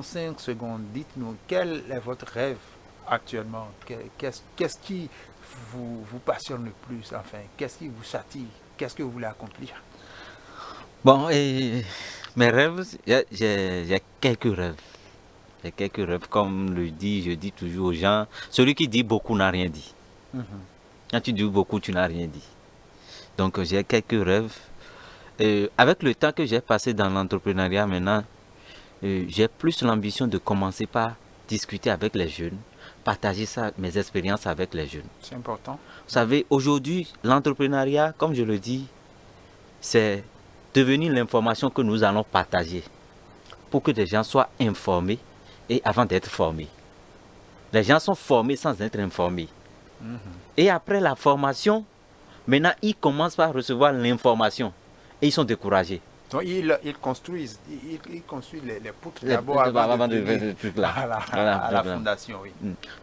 5 secondes, dites-nous, quel est votre rêve actuellement? Qu'est-ce qui vous passionne le plus, enfin? Qu'est-ce qui vous attire? Qu'est-ce que vous voulez accomplir? Bon, et mes rêves, j'ai quelques rêves. J'ai quelques rêves, comme je dis toujours aux gens, celui qui dit beaucoup n'a rien dit. Quand tu dis beaucoup, tu n'as rien dit. Donc j'ai quelques rêves. Avec le temps que j'ai passé dans l'entrepreneuriat maintenant, j'ai plus l'ambition de commencer par discuter avec les jeunes, partager mes expériences avec les jeunes. C'est important. Vous savez, aujourd'hui, l'entrepreneuriat, comme je le dis, c'est devenir l'information que nous allons partager pour que les gens soient informés et avant d'être formés. Les gens sont formés sans être informés. Et après la formation, maintenant, ils commencent par recevoir l'information et ils sont découragés. Donc, ils construisent les poutres d'abord avant de venir à la fondation. Oui.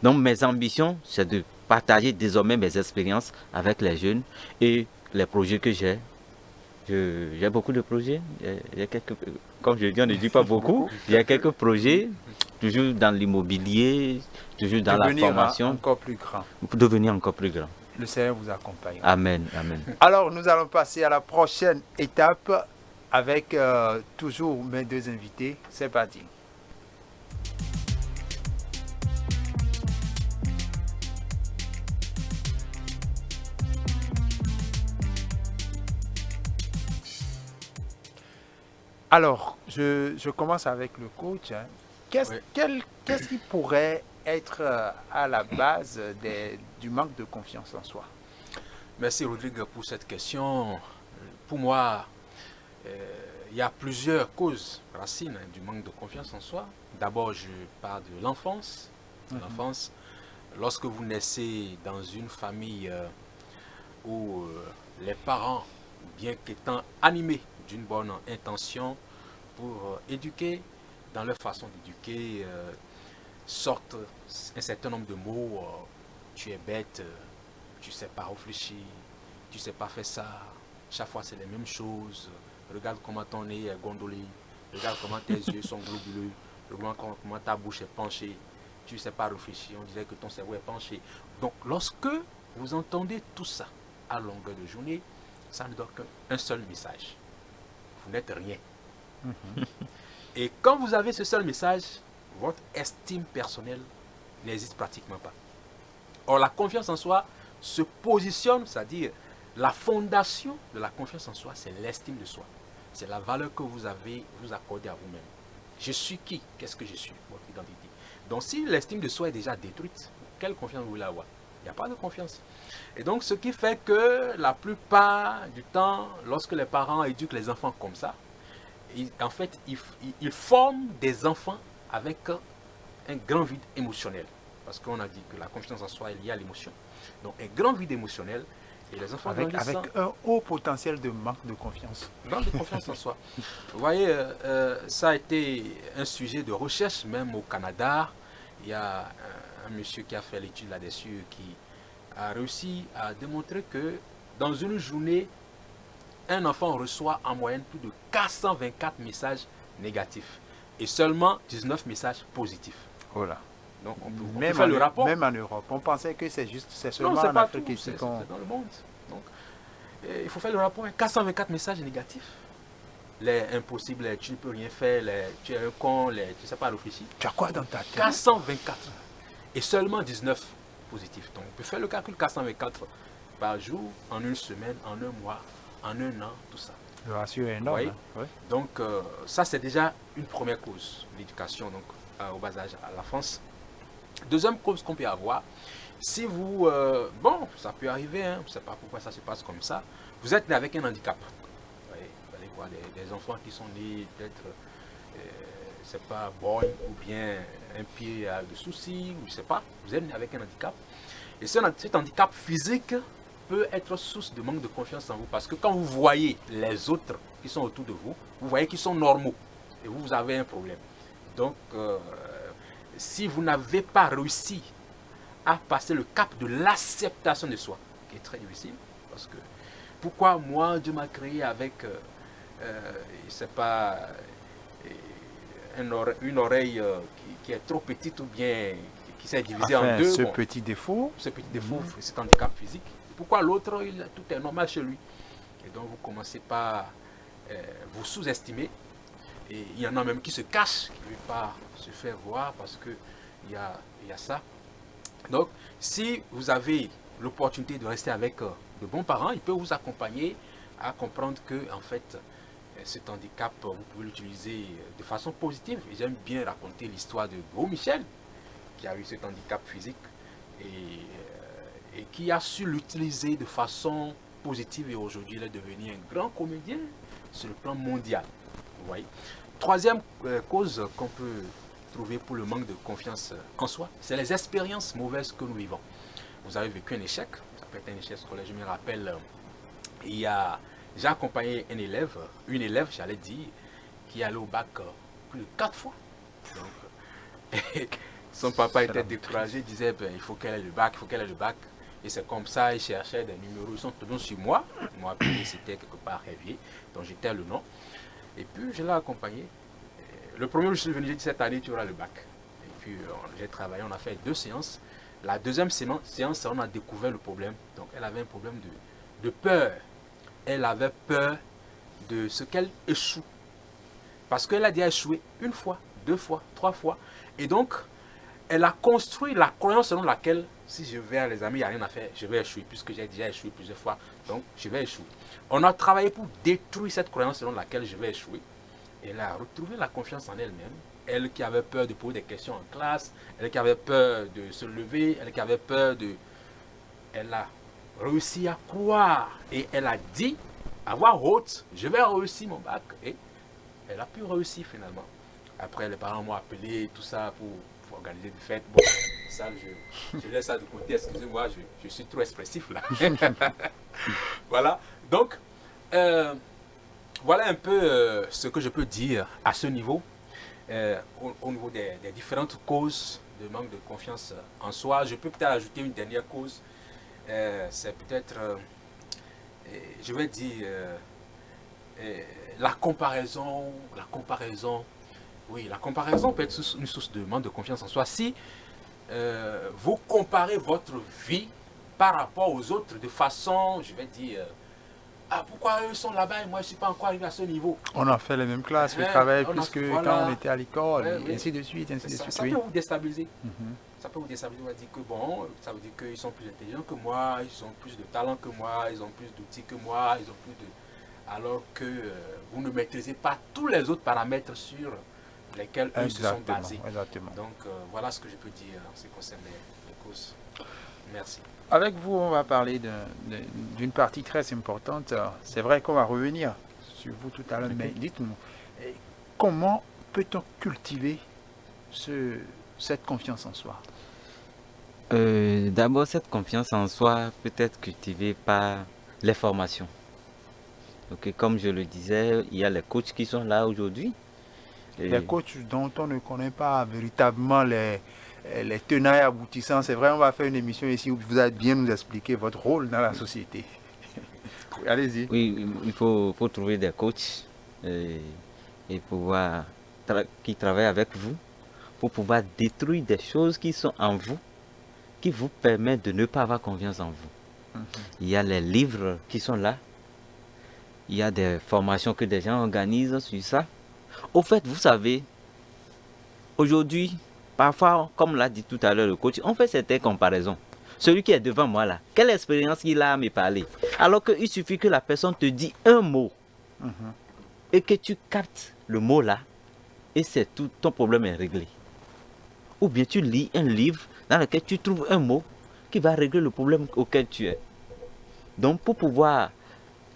Donc, mes ambitions, c'est de partager désormais mes expériences avec les jeunes et les projets que j'ai. J'ai beaucoup de projets. Il y a quelques, comme je dis, on ne dit pas beaucoup. Il y a quelques projets, toujours dans l'immobilier, toujours dans la formation. Encore plus grand. Pour devenir encore plus grand. Le Seigneur vous accompagne. Amen, amen. Alors, nous allons passer à la prochaine étape avec toujours mes deux invités. C'est parti. Alors, je commence avec le coach. Hein. Qu'est-ce qui pourrait être à la base du manque de confiance en soi? Merci Rodrigue pour cette question. Pour moi, il y a plusieurs causes racines du manque de confiance en soi. D'abord, je parle de l'enfance. L'enfance, lorsque vous naissez dans une famille où les parents, bien qu'étant animés d'une bonne intention pour éduquer, dans leur façon d'éduquer, sortent un certain nombre de mots. Tu es bête, tu ne sais pas réfléchir, tu ne sais pas faire ça. Chaque fois, c'est les mêmes choses. Regarde comment ton nez est gondolé. Regarde comment tes yeux sont globuleux. Regarde comment ta bouche est penchée. Tu ne sais pas réfléchir. On disait que ton cerveau est penché. Donc, lorsque vous entendez tout ça à longueur de journée, ça ne donne qu'un seul message. Vous n'êtes rien. Et quand vous avez ce seul message, votre estime personnelle n'existe pratiquement pas. Or, la confiance en soi se positionne, c'est-à-dire la fondation de la confiance en soi, c'est l'estime de soi. C'est la valeur que vous accordez à vous-même. Je suis qui? Qu'est-ce que je suis? Votre identité. Donc, si l'estime de soi est déjà détruite, quelle confiance vous voulez avoir? Il n'y a pas de confiance. Et donc, ce qui fait que la plupart du temps, lorsque les parents éduquent les enfants comme ça, en fait, ils forment des enfants avec un grand vide émotionnel. Parce qu'on a dit que la confiance en soi est liée à l'émotion. Donc un grand vide émotionnel. Et les enfants avec un haut potentiel de manque de confiance. Manque de confiance en soi. Vous voyez, ça a été un sujet de recherche, même au Canada. Il y a un monsieur qui a fait l'étude là-dessus qui a réussi à démontrer que dans une journée, un enfant reçoit en moyenne plus de 424 messages négatifs et seulement 19 messages positifs. Voilà. Donc on peut faire le rapport. Même en Europe, on pensait que c'est seulement en Afrique ici qu'on... C'est dans le monde. Donc, il faut faire le rapport. 424 messages négatifs. Les impossibles, tu ne peux rien faire, tu es un con, tu ne sais pas réfléchir. Tu as quoi dans ta tête? 424 et seulement 19 positifs. Donc on peut faire le calcul 424 par jour, en une semaine, en un mois, en un an, tout ça. Le ratio est énorme. Oui. Donc ça c'est déjà une première cause, l'éducation donc au bas âge à la France. Deuxième cause qu'on peut avoir, si vous, bon, ça peut arriver, hein, je ne sais pas pourquoi ça se passe comme ça, vous êtes né avec un handicap. Vous allez voir des enfants qui sont nés peut-être, c'est pas bon ou bien un pied a de soucis, ou je ne sais pas, vous êtes né avec un handicap. Et cet handicap physique peut être source de manque de confiance en vous parce que quand vous voyez les autres qui sont autour de vous, vous voyez qu'ils sont normaux et vous avez un problème. Donc, si vous n'avez pas réussi à passer le cap de l'acceptation de soi, qui est très difficile, parce que pourquoi moi Dieu m'a créé avec, c'est pas une oreille qui est trop petite ou bien qui s'est divisée en deux. Ce petit défaut, cet handicap physique. Pourquoi l'autre, tout est normal chez lui. Et donc vous commencez par vous sous-estimer. Et il y en a même qui se cachent, qui ne veulent pas se faire voir parce qu'il y a ça. Donc, si vous avez l'opportunité de rester avec de bons parents, ils peuvent vous accompagner à comprendre que, en fait, cet handicap, vous pouvez l'utiliser de façon positive. J'aime bien raconter l'histoire de Beau Michel, qui a eu cet handicap physique et qui a su l'utiliser de façon positive. Et aujourd'hui, il est devenu un grand comédien sur le plan mondial. Vous voyez. Troisième cause qu'on peut trouver pour le manque de confiance en soi, c'est les expériences mauvaises que nous vivons. Vous avez vécu un échec, ça peut être un échec scolaire. Je me rappelle, j'ai accompagné une élève, j'allais dire, qui allait au bac plus de 4 fois. Donc, son papa était découragé, disait ben, il faut qu'elle ait le bac, il faut qu'elle ait le bac. Et c'est comme ça, il cherchait des numéros, ils sont tombés sur moi. Moi, c'était quelque part Révier, donc j'étais le nom. Et puis, je l'ai accompagné. Le premier jour, je suis venu, j'ai dit, cette année, tu auras le bac. Et puis, j'ai travaillé, on a fait 2 séances. La deuxième séance, on a découvert le problème. Donc, elle avait un problème de peur. Elle avait peur de ce qu'elle échoue. Parce qu'elle a déjà échoué 1 fois, 2 fois, 3 fois. Et donc, elle a construit la croyance selon laquelle, si je vais à les amis, il n'y a rien à faire, je vais échouer, puisque j'ai déjà échoué plusieurs fois, donc je vais échouer. On a travaillé pour détruire cette croyance selon laquelle je vais échouer. Elle a retrouvé la confiance en elle-même. Elle qui avait peur de poser des questions en classe, elle qui avait peur de se lever, elle qui avait peur de... Elle a réussi à croire et elle a dit, à voix haute, je vais réussir mon bac. Et elle a pu réussir finalement. Après, les parents m'ont appelé, tout ça, pour organiser des fêtes. Bon, ça, je laisse ça de côté. Excusez-moi, je suis trop expressif là. Voilà. Donc, voilà un peu ce que je peux dire à ce niveau, au niveau des différentes causes de manque de confiance en soi. Je peux peut-être ajouter une dernière cause. C'est peut-être, je vais dire, la comparaison. Oui, la comparaison peut être une source de manque de confiance en soi. Si vous comparez votre vie par rapport aux autres de façon, je vais dire, ah, pourquoi eux sont là-bas et moi je ne suis pas encore arrivé à ce niveau. On a fait les mêmes classes, le travail plus que quand on était à l'école, et ainsi de suite, ainsi de suite. Ça peut vous déstabiliser. Ça peut vous déstabiliser, on va dire que bon, ça veut dire qu'ils sont plus intelligents que moi, ils ont plus de talent que moi, ils ont plus d'outils que moi, ils ont plus de... Alors que vous ne maîtrisez pas tous les autres paramètres sur lesquels eux se sont basés. Exactement. Donc voilà ce que je peux dire en ce qui concerne les causes. Merci. Avec vous, on va parler d'une partie très importante. C'est vrai qu'on va revenir sur vous tout à l'heure, mais dites-nous, Et comment peut-on cultiver cette confiance en soi? D'abord, cette confiance en soi peut être cultivée par les formations. Ok, comme je le disais, il y a les coachs qui sont là aujourd'hui. Les coachs dont on ne connaît pas véritablement les tenants et aboutissants, c'est vrai, on va faire une émission ici où vous allez bien nous expliquer votre rôle dans la société. Allez-y. Oui, faut trouver des coachs euh, et pouvoir qui travaillent avec vous pour pouvoir détruire des choses qui sont en vous, qui vous permettent de ne pas avoir confiance en vous. Il y a les livres qui sont là. Il y a des formations que des gens organisent sur ça. Au fait, vous savez, aujourd'hui, parfois, comme l'a dit tout à l'heure le coach, on fait certaines comparaisons. Celui qui est devant moi là, quelle expérience il a à me parler? Alors qu'il suffit que la personne te dise un mot et que tu captes le mot là et c'est tout, ton problème est réglé. Ou bien tu lis un livre dans lequel tu trouves un mot qui va régler le problème auquel tu es. Donc pour pouvoir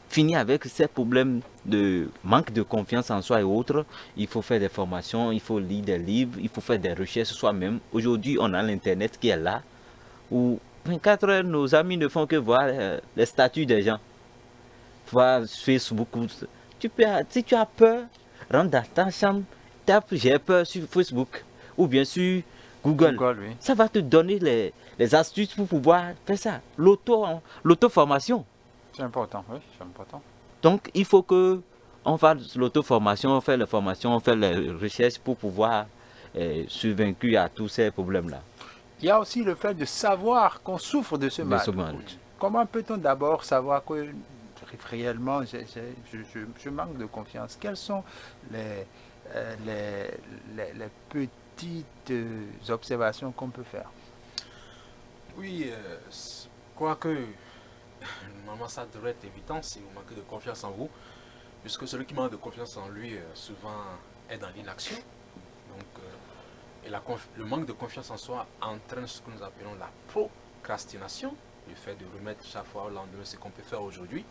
finir avec ces problèmes de manque de confiance en soi et autres, il faut faire des formations, il faut lire des livres, il faut faire des recherches soi-même. Aujourd'hui, on a l'Internet qui est là, où 24 heures, nos amis ne font que voir les statuts des gens. Voir Facebook. Si tu as peur, rentre dans ta chambre, tape j'ai peur sur Facebook ou bien sur Google. Oui. Ça va te donner les astuces pour pouvoir faire ça. L'auto-formation. C'est important, oui, c'est important. Donc, il faut que on fasse l'auto-formation, on fait les formations, on fait les recherches pour pouvoir survaincre à tous ces problèmes-là. Il y a aussi le fait de savoir qu'on souffre de ce mal. Coach. Comment peut-on d'abord savoir que réellement je manque de confiance? Quelles sont les petites observations qu'on peut faire? Oui, quoique, normalement ça devrait être évident si vous manquez de confiance en vous, puisque celui qui manque de confiance en lui, souvent est dans l'inaction. Donc, le manque de confiance en soi entraîne ce que nous appelons la procrastination, le fait de remettre chaque fois au lendemain ce qu'on peut faire aujourd'hui,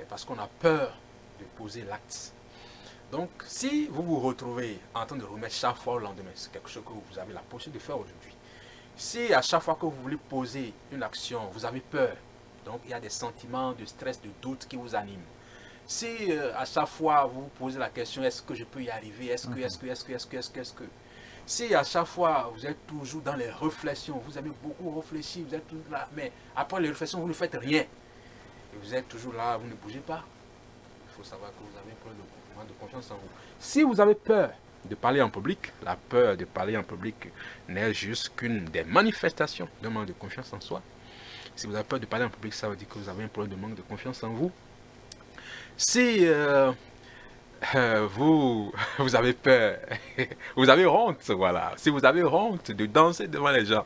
parce qu'on a peur de poser l'acte. Donc, si vous vous retrouvez en train de remettre chaque fois au lendemain, c'est quelque chose que vous avez la possibilité de faire aujourd'hui. Si à chaque fois que vous voulez poser une action, vous avez peur, donc il y a des sentiments de stress, de doute qui vous animent. Si à chaque fois vous vous posez la question, est-ce que je peux y arriver, est-ce que... Si à chaque fois vous êtes toujours dans les réflexions, vous avez beaucoup réfléchi, vous êtes toujours là, mais après les réflexions, vous ne faites rien. Et vous êtes toujours là, vous ne bougez pas. Il faut savoir que vous avez un problème de confiance en vous. Si vous avez peur de parler en public, la peur de parler en public n'est juste qu'une des manifestations d'un manque de confiance en soi. Si vous avez peur de parler en public, ça veut dire que vous avez un problème de manque de confiance en vous. Si vous avez peur, vous avez honte, voilà. Si vous avez honte de danser devant les gens,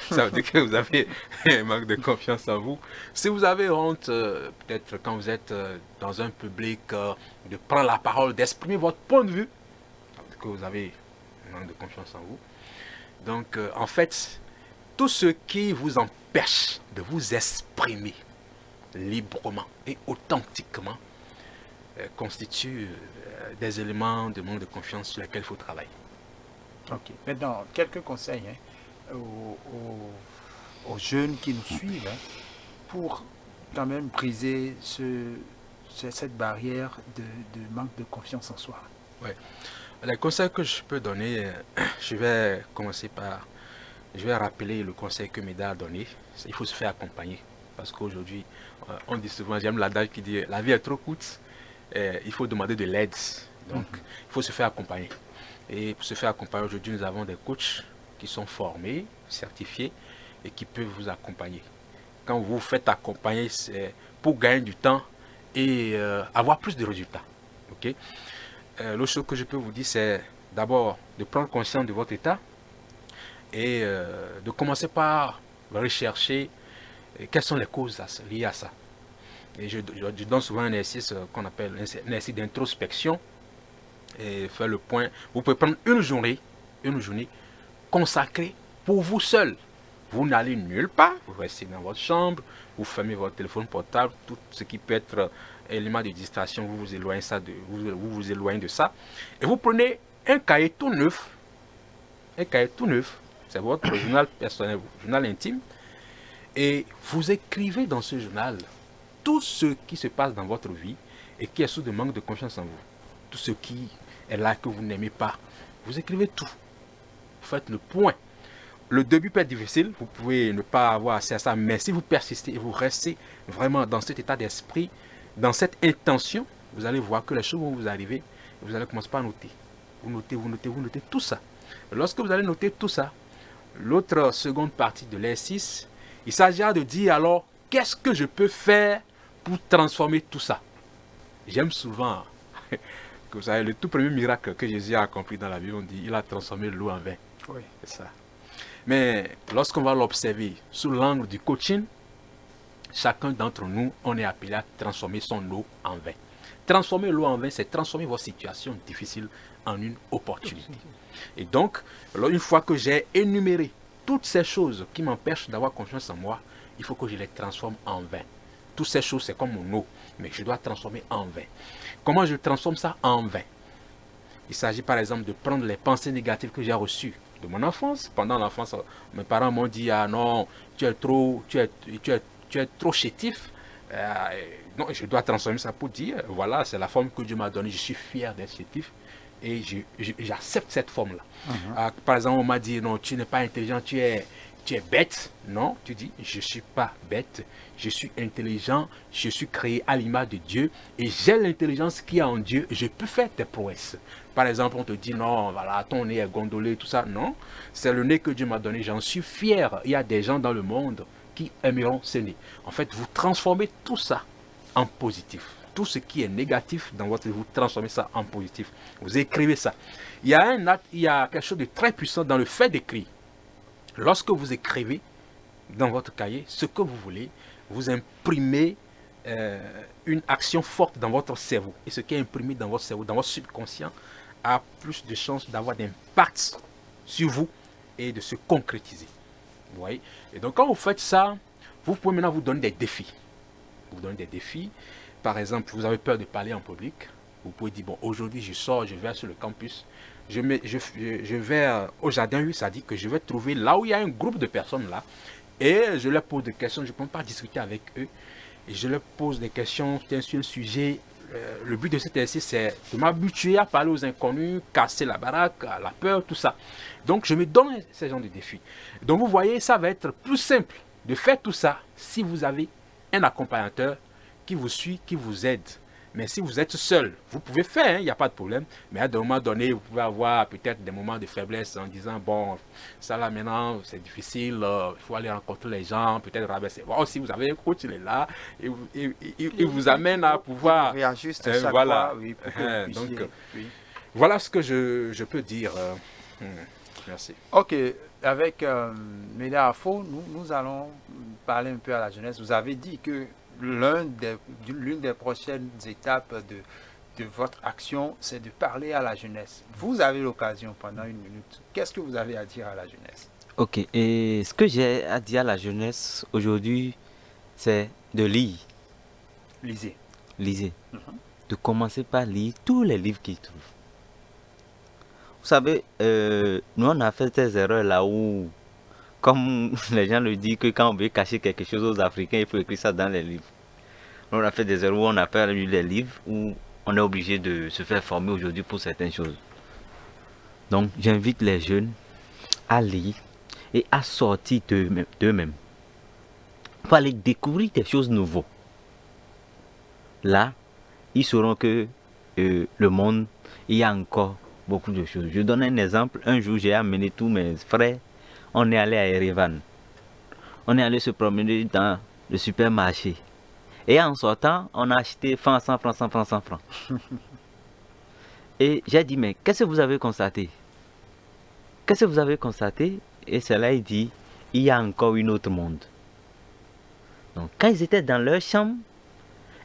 ça veut dire que vous avez un manque de confiance en vous. Si vous avez honte, peut-être quand vous êtes dans un public, de prendre la parole, d'exprimer votre point de vue, ça veut dire que vous avez un manque de confiance en vous. Donc, en fait, tout ce qui vous empêche de vous exprimer librement et authentiquement constitue des éléments de manque de confiance sur lesquels il faut travailler. Ok. Maintenant, quelques conseils aux jeunes qui nous suivent pour quand même briser cette barrière de manque de confiance en soi. Ouais. Les conseils que je peux donner, je vais commencer par... Je vais rappeler le conseil que Méda a donné. Il faut se faire accompagner. Parce qu'aujourd'hui, on dit souvent, j'aime l'adage qui dit, la vie est trop courte, il faut demander de l'aide. Donc, il faut se faire accompagner. Et pour se faire accompagner, aujourd'hui, nous avons des coachs qui sont formés, certifiés, et qui peuvent vous accompagner. Quand vous vous faites accompagner, c'est pour gagner du temps et avoir plus de résultats. Okay? L'autre chose que je peux vous dire, c'est d'abord de prendre conscience de votre état et de commencer par rechercher quelles sont les causes liées à ça. Et je donne souvent un exercice qu'on appelle un exercice d'introspection et faire le point. Vous pouvez prendre une journée consacrée pour vous seul. Vous n'allez nulle part, vous restez dans votre chambre, vous fermez votre téléphone portable, tout ce qui peut être élément de distraction, vous vous éloignez, vous éloignez de ça. Et vous prenez un cahier tout neuf, c'est votre journal personnel, votre journal intime, et vous écrivez dans ce journal tout ce qui se passe dans votre vie et qui est source de manque de confiance en vous. Tout ce qui est là que vous n'aimez pas, vous écrivez tout. Vous faites le point. Le début peut être difficile, vous pouvez ne pas avoir accès à ça, mais si vous persistez et vous restez vraiment dans cet état d'esprit, dans cette intention, vous allez voir que les choses vont vous arriver et vous allez commencer par noter. Vous notez tout ça. Et lorsque vous allez noter tout ça, l'autre seconde partie de l'exercice, il s'agira de dire alors, qu'est-ce que je peux faire pour transformer tout ça? J'aime souvent, que vous savez, le tout premier miracle que Jésus a accompli dans la vie, on dit, il a transformé l'eau en vin. Oui. C'est ça. Mais lorsqu'on va l'observer sous l'angle du coaching, chacun d'entre nous, on est appelé à transformer son eau en vin. Transformer l'eau en vin, c'est transformer votre situation difficile en une opportunité. Et donc, une fois que j'ai énuméré toutes ces choses qui m'empêchent d'avoir confiance en moi, il faut que je les transforme en vin. Toutes ces choses, c'est comme mon eau, mais je dois transformer en vin. Comment je transforme ça en vin? Il s'agit par exemple de prendre les pensées négatives que j'ai reçues de mon enfance. Pendant l'enfance, mes parents m'ont dit, ah non, tu es trop chétif. Non, je dois transformer ça pour dire, voilà, c'est la forme que Dieu m'a donnée, je suis fier d'être chétif et j'accepte cette forme-là. Par exemple, on m'a dit, non, tu n'es pas intelligent, tu es bête. Non, tu dis, je ne suis pas bête, je suis intelligent, je suis créé à l'image de Dieu et j'ai l'intelligence qui est en Dieu, je peux faire tes prouesses. Par exemple, on te dit, non, voilà, ton nez est gondolé, tout ça. Non, c'est le nez que Dieu m'a donné, j'en suis fier. Il y a des gens dans le monde qui aimeront ce nez. En fait, vous transformez tout ça en positif. Tout ce qui est négatif dans votre vie, vous transformez ça en positif. Vous écrivez ça. Il y a un acte, il y a quelque chose de très puissant dans le fait d'écrire. Lorsque vous écrivez dans votre cahier ce que vous voulez, vous imprimez une action forte dans votre cerveau. Et ce qui est imprimé dans votre cerveau, dans votre subconscient, a plus de chances d'avoir d'impact sur vous et de se concrétiser. Vous voyez? Et donc quand vous faites ça, vous pouvez maintenant vous donner des défis. Vous donnez des défis. Par exemple, vous avez peur de parler en public. Vous pouvez dire, bon, aujourd'hui je sors, je vais sur le campus. Je vais au jardin, oui, ça dit que je vais trouver là où il y a un groupe de personnes là. Et je leur pose des questions, je ne peux pas discuter avec eux. Et je leur pose des questions sur un sujet. Le but de cet exercice, c'est de m'habituer à parler aux inconnus, casser la baraque, à la peur, tout ça. Donc, je me donne ce genre de défis. Donc, vous voyez, ça va être plus simple de faire tout ça si vous avez un accompagnateur qui vous suit, qui vous aide. Mais si vous êtes seul, vous pouvez faire, il n'y a pas de problème. Mais à un moment donné, vous pouvez avoir peut-être des moments de faiblesse en disant, bon, ça là maintenant, c'est difficile, il faut aller rencontrer les gens, peut-être rabaisser. Bon, si vous avez un coach, il est là, il vous amène à pouvoir... Réajuste chaque voilà. fois, oui, pour que vous puissiez, Donc, oui. voilà ce que je peux dire. Merci. Ok, avec Médard Afo, nous allons parler un peu à la jeunesse. Vous avez dit que l'une des prochaines étapes de votre action, c'est de parler à la jeunesse. Vous avez l'occasion pendant une minute. Qu'est-ce que vous avez à dire à la jeunesse? Ok, et ce que j'ai à dire à la jeunesse aujourd'hui, c'est de lire. Lisez. Lisez. De commencer par lire tous les livres qu'ils trouvent. Vous savez, nous on a fait ces erreurs là où, comme les gens le disent, que quand on veut cacher quelque chose aux Africains, il faut écrire ça dans les livres. On a fait des erreurs où on n'a pas lu les livres, où on est obligé de se faire former aujourd'hui pour certaines choses. Donc j'invite les jeunes à lire et à sortir d'eux-mêmes. Pour aller découvrir des choses nouvelles. Là, ils sauront que le monde, il y a encore beaucoup de choses. Je donne un exemple. Un jour, j'ai amené tous mes frères. On est allé à Erevan. On est allé se promener dans le supermarché. Et en sortant, on a acheté 100 francs. Et j'ai dit, mais qu'est-ce que vous avez constaté? Qu'est-ce que vous avez constaté? Et cela, il dit, il y a encore un autre monde. Donc, quand ils étaient dans leur chambre,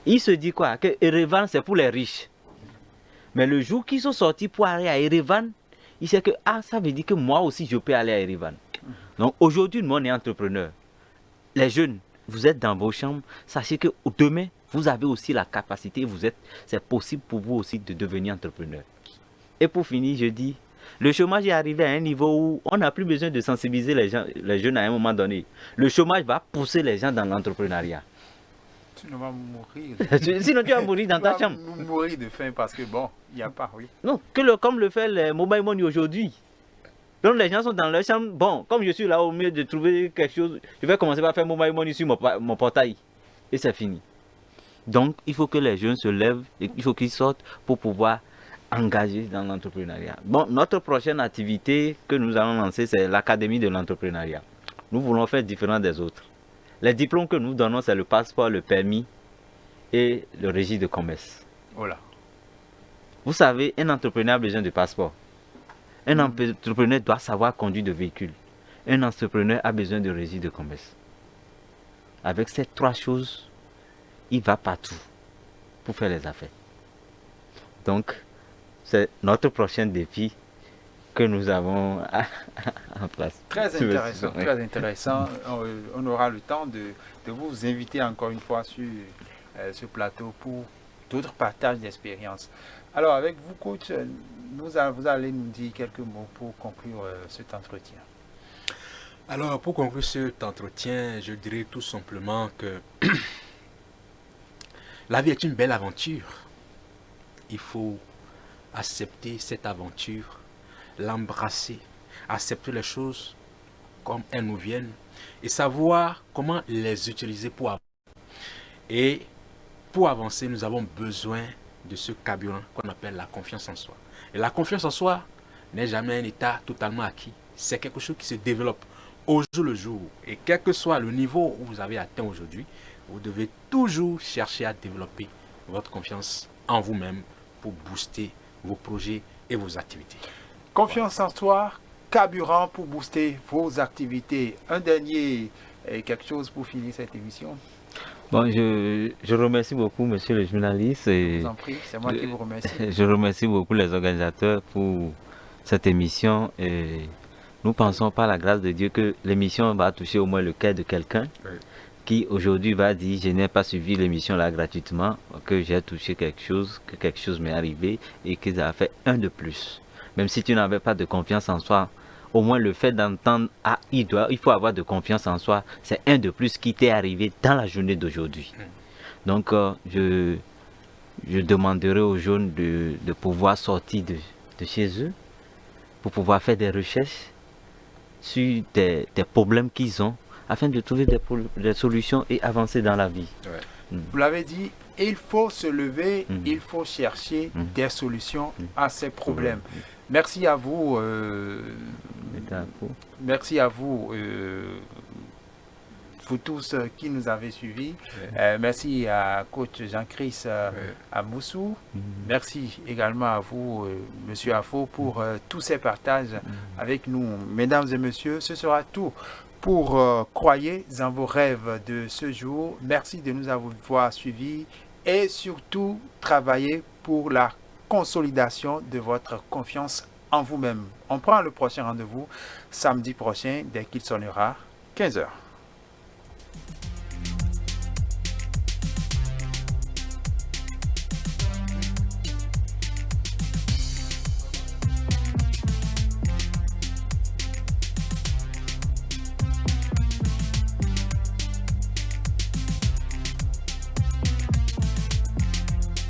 ils se disent quoi? Que Erevan, c'est pour les riches. Mais le jour qu'ils sont sortis pour aller à Erevan, ils savent que, ah, ça veut dire que moi aussi, je peux aller à Erevan. Donc aujourd'hui, nous, on est entrepreneurs. Les jeunes, vous êtes dans vos chambres, sachez que demain, vous avez aussi la capacité, c'est possible pour vous aussi de devenir entrepreneur. Et pour finir, je dis, le chômage est arrivé à un niveau où on n'a plus besoin de sensibiliser les jeunes à un moment donné. Le chômage va pousser les gens dans l'entrepreneuriat. Tu vas mourir. Sinon, tu vas mourir dans ta chambre. Mourir de faim parce que bon, il n'y a pas, oui. Non, comme le fait les mobile money aujourd'hui. Donc les gens sont dans leur chambre. Bon, comme je suis là au mieux de trouver quelque chose, je vais commencer par faire mobile money sur mon portail. Et c'est fini. Donc, il faut que les jeunes se lèvent, et il faut qu'ils sortent pour pouvoir engager dans l'entrepreneuriat. Bon, notre prochaine activité que nous allons lancer, c'est l'Académie de l'entrepreneuriat. Nous voulons faire différent des autres. Les diplômes que nous donnons, c'est le passeport, le permis et le registre de commerce. Voilà. Vous savez, un entrepreneur a besoin de passeport. Un entrepreneur doit savoir conduire de véhicule. Un entrepreneur a besoin de registre de commerce. Avec ces trois choses, il va partout pour faire les affaires. Donc, c'est notre prochain défi que nous avons en place. Très intéressant, très intéressant. On aura le temps de vous inviter encore une fois sur ce plateau pour d'autres partages d'expériences. Alors, avec vous, coach, vous allez nous dire quelques mots pour conclure cet entretien. Alors, pour conclure cet entretien, je dirais tout simplement que la vie est une belle aventure. Il faut accepter cette aventure, l'embrasser, accepter les choses comme elles nous viennent et savoir comment les utiliser pour avancer. Et pour avancer, nous avons besoin de ce carburant qu'on appelle la confiance en soi. Et la confiance en soi n'est jamais un état totalement acquis. C'est quelque chose qui se développe au jour le jour. Et quel que soit le niveau où vous avez atteint aujourd'hui, vous devez toujours chercher à développer votre confiance en vous-même pour booster vos projets et vos activités. Confiance en soi, carburant pour booster vos activités. Un dernier, quelque chose pour finir cette émission. Bon, je remercie beaucoup, monsieur le journaliste. Je vous en prie, c'est moi qui vous remercie. Je remercie beaucoup les organisateurs pour cette émission. Et nous pensons par la grâce de Dieu que l'émission va toucher au moins le cœur de quelqu'un qui aujourd'hui va dire: je n'ai pas suivi l'émission là gratuitement, que j'ai touché quelque chose, que quelque chose m'est arrivé et que ça a fait un de plus. Même si tu n'avais pas de confiance en soi, au moins le fait d'entendre « Ah, il faut avoir de confiance en soi », c'est un de plus qui t'est arrivé dans la journée d'aujourd'hui. Donc, je demanderai aux jeunes de pouvoir sortir de chez eux pour pouvoir faire des recherches sur des problèmes qu'ils ont afin de trouver des solutions et avancer dans la vie. Vous l'avez dit, il faut se lever, il faut chercher des solutions à ces problèmes. Merci à vous. Merci à vous, vous tous qui nous avez suivis. Merci à coach Jean-Chris Amoussou. Merci également à vous, monsieur Afo, pour tous ces partages avec nous. Mesdames et messieurs, ce sera tout pour Croyez en vos rêves de ce jour. Merci de nous avoir suivis et surtout travaillez pour la consolidation de votre confiance en vous-même. On prend le prochain rendez-vous samedi prochain dès qu'il sonnera 15 h.